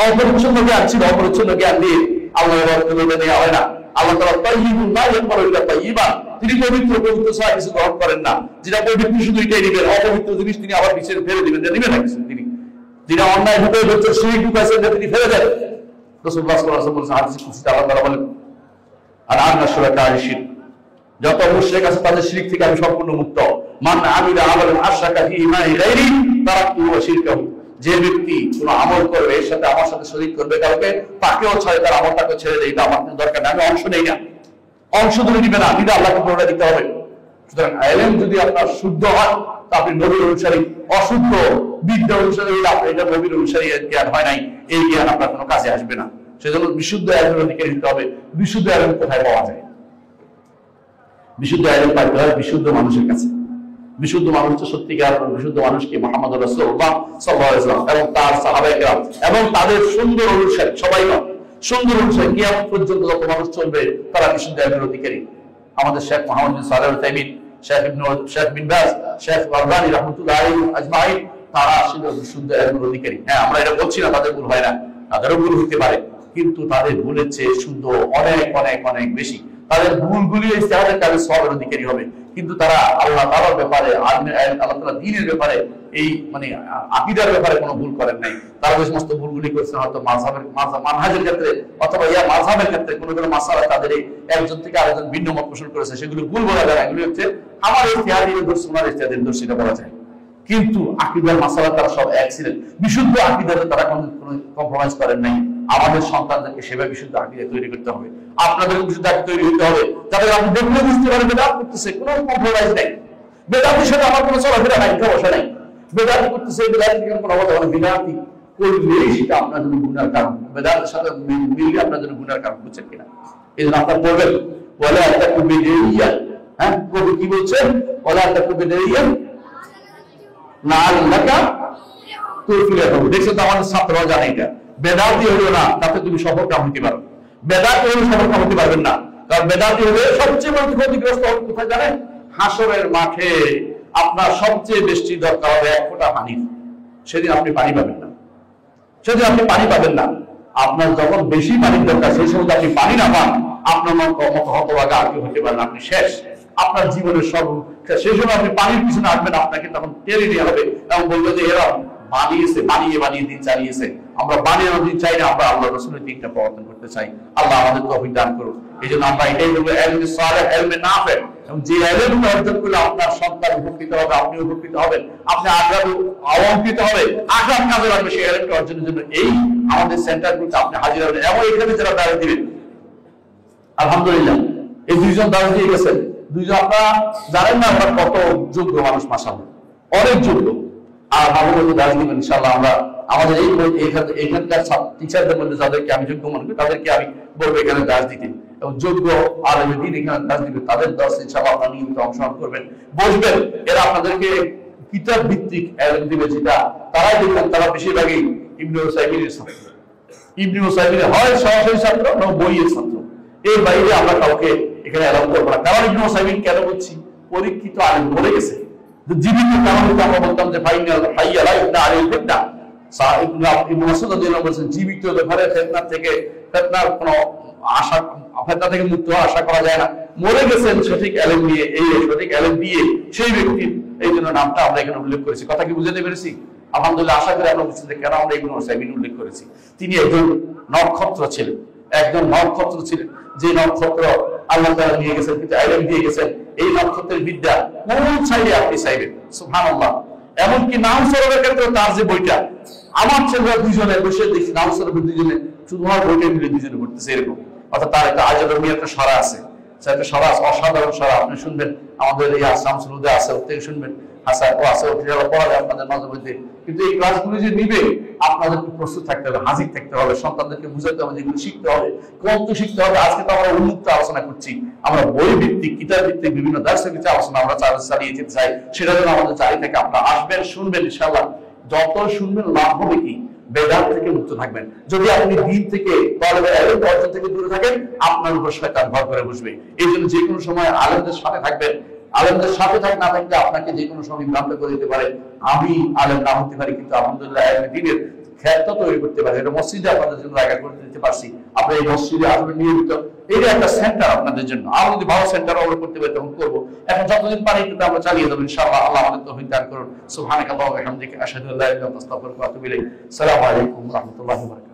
অপরিচ্ছন্ন জ্ঞান ছিল। অপরিচ্ছন্ন জ্ঞান দিয়ে আল্লাহর ইবাদত নেওয়া হয় না। আল্লাহ তাআলা তাইয়িবুন লা ইয়াকবালু ইল্লা তাইয়িবান, তিনি পবিত্র ছাড়া কিছু গ্রহণ করেন না। যেটা পবিত্র শুধু এটাই নেবেন, অপবিত্র জিনিস তিনি আবার পিছিয়ে ফেলে দিবেন, নেবেন না কিছু। তিনি যেটা অন্যায় ঢুকে হচ্ছে, শিরক ঢুকাইছেন, তিনি ফেলে দেন। রাসূলুল্লাহ সাল্লাল্লাহু আলাইহি ওয়াসাল্লাম বলেছেন হাদিসে কুদসিতে আল্লাহ তাআলা বলেন, আর আনা শুরাকা শিরক, যত মুশরিক আছে তাদের শিরক থেকে আমি সম্পূর্ণ মুক্ত। মান আমিলা আমালান আশরাকা ফিহি মা'i গায়রি তারাকতু ওয়া শিরকাহু, যে ব্যক্তি কোন আমল করবে এর সাথে আমার সাথে শরীক করবে কাউকে, তাকেও ছাড়ে, তার আমলটাকে ছেড়ে দেয়, এটা আমার দরকার নেই, আমি অংশ নেই না। অংশ ধরে নিবে না, কিন্তু আল্লাহকে পুরোটা দিতে হবে। সুতরাং ইলম যদি আপনার শুদ্ধ হয় তা আপনি নবীর অনুসারী, অশুদ্ধ বিদ্যা অনুসারী হলে আপনি এটা নবীর অনুসারী জ্ঞান হয় নাই, এই জ্ঞান আপনার কোনো কাজে আসবে না। সেজন্য বিশুদ্ধ ইলমের অধিকারী হতে হবে। বিশুদ্ধ ইলম কোথায় পাওয়া যায়? বিশুদ্ধ ইলম পাইতে হয় বিশুদ্ধ মানুষের কাছে। বিশুদ্ধ মানুষ তো সত্যিকার বিশুদ্ধ মানুষকে মুহাম্মদ রাসূলুল্লাহ সাল্লাল্লাহু আলাইহি ওয়াসাল্লাম এবং তার সাহাবায়ে কেরাম এবং তাদের সুন্দর অনুসারী, সবাই না, সুন্দর অনুসারী কিয়ামত পর্যন্ত যত মানুষ চলবে তারা বিশুদ্ধ ইলমের অধিকারী। আমাদের শেখ মুহাম্মদ বিন সালেহ আল তাইমিন, শেখ বিন বাজ, শেখ আলবানী রাহমাতুল্লাহ আলাইহি আজমাইন, তারা ছিল বিশুদ্ধ ইলমের অধিকারী। হ্যাঁ, আমরা এটা বলছি না তাদের ভুল হয় না, তাদেরও ভুল হতে পারে, কিন্তু তাদের ভুলের চেয়ে শুদ্ধ অনেক অনেক অনেক বেশি। তাদের ভুলগুলি ইজতিহাদের কাজে সওয়াবের অধিকারী হবে, কিন্তু তারা আল্লাহ তাআলার ব্যাপারে, আল্লাহ তাআলা দ্বীনের ব্যাপারে, এই মানে আকীদার ব্যাপারে কোনো ভুল করেন নাই। তারা যে সমস্ত ভুলগুলি করেছেন হয়তো মানহাজের ক্ষেত্রে অথবা মাযহাবের ক্ষেত্রে কোনো মাসালা তাদের একজন থেকে আরেকজন ভিন্ন মত পোষণ করেছে, সেগুলো ভুল বলা যায় না। এগুলি হচ্ছে আমার ইজতিহাদের দোষ, ওনার ইজতিহাদের দোষ, সেটা বলা যায়। কিন্তু আকীদার মাসালা তারা সব এক ছিলেন, বিশুদ্ধ আকীদাতে তারা কোনো কম্প্রোমাইজ করেন নাই। আমাদের সন্তানদেরকে সেভাবে বিশুদ্ধ আকীদা তৈরি করতে হবে, আপনাদেরকে বিশুদ্ধ আকীদা তৈরি হতে হবে, যাতে আপনি দেখলে বুঝতে পারেন বেদাত করতেছে, কোনো কম্প্রোমাইজ নাই। বেদাতের সাথে আমার কোনো চলাফেরা নাই, বসা নাই। বেদাত করতেছে, বেদাত থেকে কোনো অবস্থা হবে, বেদাতি করলেই সেটা আপনার জন্য গুনার কারণ, বেদাতের সাথে মিললে আপনার জন্য গুনার কারণ। বুঝছেন কিনা? এই জন্য আপনার বলবেন ওয়ালা তাকু বিদাইয়া। হ্যাঁ, কবি কি বলছেন? ওয়ালা তাকু বিদাইয়া না আল্লাহকা তুফিলা। দেখছেন তো আমাদের ছাত্ররা জানে এটা। বেদাতি হলো না তাতে তুমি সফলকাম হতে পারো, বেদাতি হলে সফলকাম হতে পারবেন না। কারণ বেদাতি হলে সবচেয়ে বড় ক্ষতিগ্রস্ত হবে কোথায় জানেন? হাসরের মাঠে আপনার সবচেয়ে বেশি দরকার হবে এক ফোঁটা পানির, সেদিন আপনি পানি পাবেন না। সেদিন আপনি পানি পাবেন না। আপনার যখন বেশি পানির দরকার সেই সময় আপনি পানি না পান, আপনার মত হতভাগা আর কেউ হতে পারেন, আপনি শেষ। আপনার জীবনের সব সেই সময় আপনি পানির পিছনে আসবেন, আপনাকে তখন টেনে নিয়ে হবে এবং বলবে যে এরা বানিয়েছে, বানিয়ে দিন চালিয়েছে। আমরা বানিয়ে দিন চাই না, আমরা আল্লাহ রাসূলের দিনটা প্রবর্তন করতে চাই। আল্লাহ আমাদের তৌফিক দান করুন। এই জন্য আমরা এটাই বলবো, ইলমে সালেহ, ইলমে নাফি, এবং যে ইলম অর্জন করলে আপনার সন্তান উপকৃত হবে, আপনি উপকৃত হবেন, আপনি আখরাত অলঙ্কৃত হবে, আখরাত কাজে লাগবে, সেই ইলমটা অর্জনের জন্য এই আমাদের সেন্টারগুলোতে আপনি হাজির হবেন। এবং এখানে যারা দাঁড়িয়ে দিবেন, আলহামদুলিল্লাহ এই দুইজন দাঁড়িয়ে দিয়ে গেছেন, দুইজন আপনারা জানেন না আমরা কত যোগ্য মানুষ, মাশাআল্লাহ অনেক যোগ্য। আর ভালো মতো দাঁড়িয়ে দিবেন ইনশাআল্লাহ। আমরা আমাদের এখানকার টিচারদের মধ্যে যাদেরকে আমি যোগ্য মনে করি তাদেরকে আমি বলবো এখানে দাঁড় দিতে, এবং যোগ্য আলেম দ্বীন এখানে দাঁড় দিবে, তাদের দর্শ ইনশাআল্লাহ আপনারা নিয়মিত অংশগ্রহণ করবেন, বসবেন। এরা আপনাদেরকে কিতাব ভিত্তিক ইলম দিবে, যেটা তারাই দেখবেন তারা বেশিরভাগই ইবনে উসাইমিনের ছাত্র। ইবনে উসাইমিনের হয় সরাসরি ছাত্র না বইয়ের ছাত্র, এর বাইরে আমরা কাউকে এখানে অ্যালাউ করবো না। কারণ ইবনে উসাইমিন কেন বলছি, পরীক্ষিত আলেম মরে গেছে, জীবিত কারণ আমরা বলতাম যে ফাইনাল হাইয়ালা ইবনে আলিল ফিতনা। ইবনে মাসউদ রাদিয়াল্লাহু আনহু বলেছেন জীবিত ব্যাপারে ফিতনা থেকে, ফিতনার কোনো আশা, ফিতনা থেকে মুক্ত হওয়ার আশা করা যায় না। মরে গেছেন সঠিক ইলম নিয়ে, এই সঠিক ইলম দিয়ে সেই ব্যক্তির, এই জন্য নামটা আমরা এখানে উল্লেখ করেছি। কথা কি বুঝতে পেরেছি? আলহামদুলিল্লাহ, আশা করি আপনারা বুঝছেন কেন আমরা ইবনে উসাইমিন উল্লেখ করেছি। তিনি একজন নক্ষত্র ছিলেন, একজন নক্ষত্র ছিলেন, যে নক্ষত্র আল্লাহ তাআলা নিয়ে গেছেন, কিন্তু ইলম দিয়ে গেছেন। এই নক্ষত্রের বিদ্যা কোন চাইলে আপনি চাইবেন, সুবহানাল্লাহ। এমনকি নাম সরবের ক্ষেত্রে তার যে বইটা, আমার ছেলেরা দুইজনে বসে দেখি নাম সরবের দুইজনে শুধু আমার বইটা মিলে দুইজনে পড়তেছে এরকম। অর্থাৎ তার একটা আজাদমি একটা সরা আছে, একটা সরা আছে, অসাধারণ সরা। আপনি শুনবেন, আমাদের এই শামসুল হুদা আছে, ওর থেকে শুনবেন, হাসান ও আছে, পড়া যায় আপনাদের মাঝে মধ্যে। কিন্তু এই ক্লাসগুলো যে নিবে আপনাদেরকে প্রস্তুত থাকতে হবে, হাজির থাকতে হবে, সন্তানদেরকে বুঝাতে হবে, যেগুলো শিখতে হবে, কত শিখতে হবে। আজকে তো আমরা উন্মুক্ত আলোচনা করছি, আমরা বই ভিত্তিক, কিতাব ভিত্তিক বিভিন্ন দার্সের ভিত্তিক আলোচনা আমরা চালিয়ে যেতে চাই। সেটা যেন আমাদের জারি থাকে। আপনারা আসবেন, শুনবেন, ইনশাআল্লাহ যত শুনবেন লাভ হবে কি, বেদাত থেকে মুক্ত থাকবেন। যদি আপনি দিন থেকে অর্জন থেকে দূরে থাকেন, আপনার উপর শয়তান ভর করে বসবে। এই জন্য যে কোনো সময় আলেমদের সাথে থাকবেন। আলেমদের সাথে না থাকলে আপনাকে যে কোনো সময় বিভ্রান্ত করে দিতে পারে। আমি আলেম না হতে পারি, কিন্তু আলহামদুলিল্লাহ দিনের খ্যাত তৈরি করতে পারি। এটা মসজিদে আপনাদের জন্য জায়গা করে দিতে পারছি। আপনি এই মসজিদে আসবেন নিয়মিত, এটা একটা সেন্টার আপনাদের জন্য। আমরা যদি ভালো সেন্টার অর্ডার করতে পারি তখন করবো। এখন যতদিন পারি কিন্তু আমরা চালিয়ে দেবো ইনশাআল্লাহ। আল্লাহ আমাদের তৌফিক দান করুন। সুবহানাকাল্লাহু ওয়া বিহামদিকা আশহাদু আল্লা ইলাহা ইল্লা আনতা আস্তাগফিরুকা ওয়া আতুবু ইলাইক। আসসালামু আলাইকুম ওয়া রাহমাতুল্লাহি ওয়া বারাকাতুহু।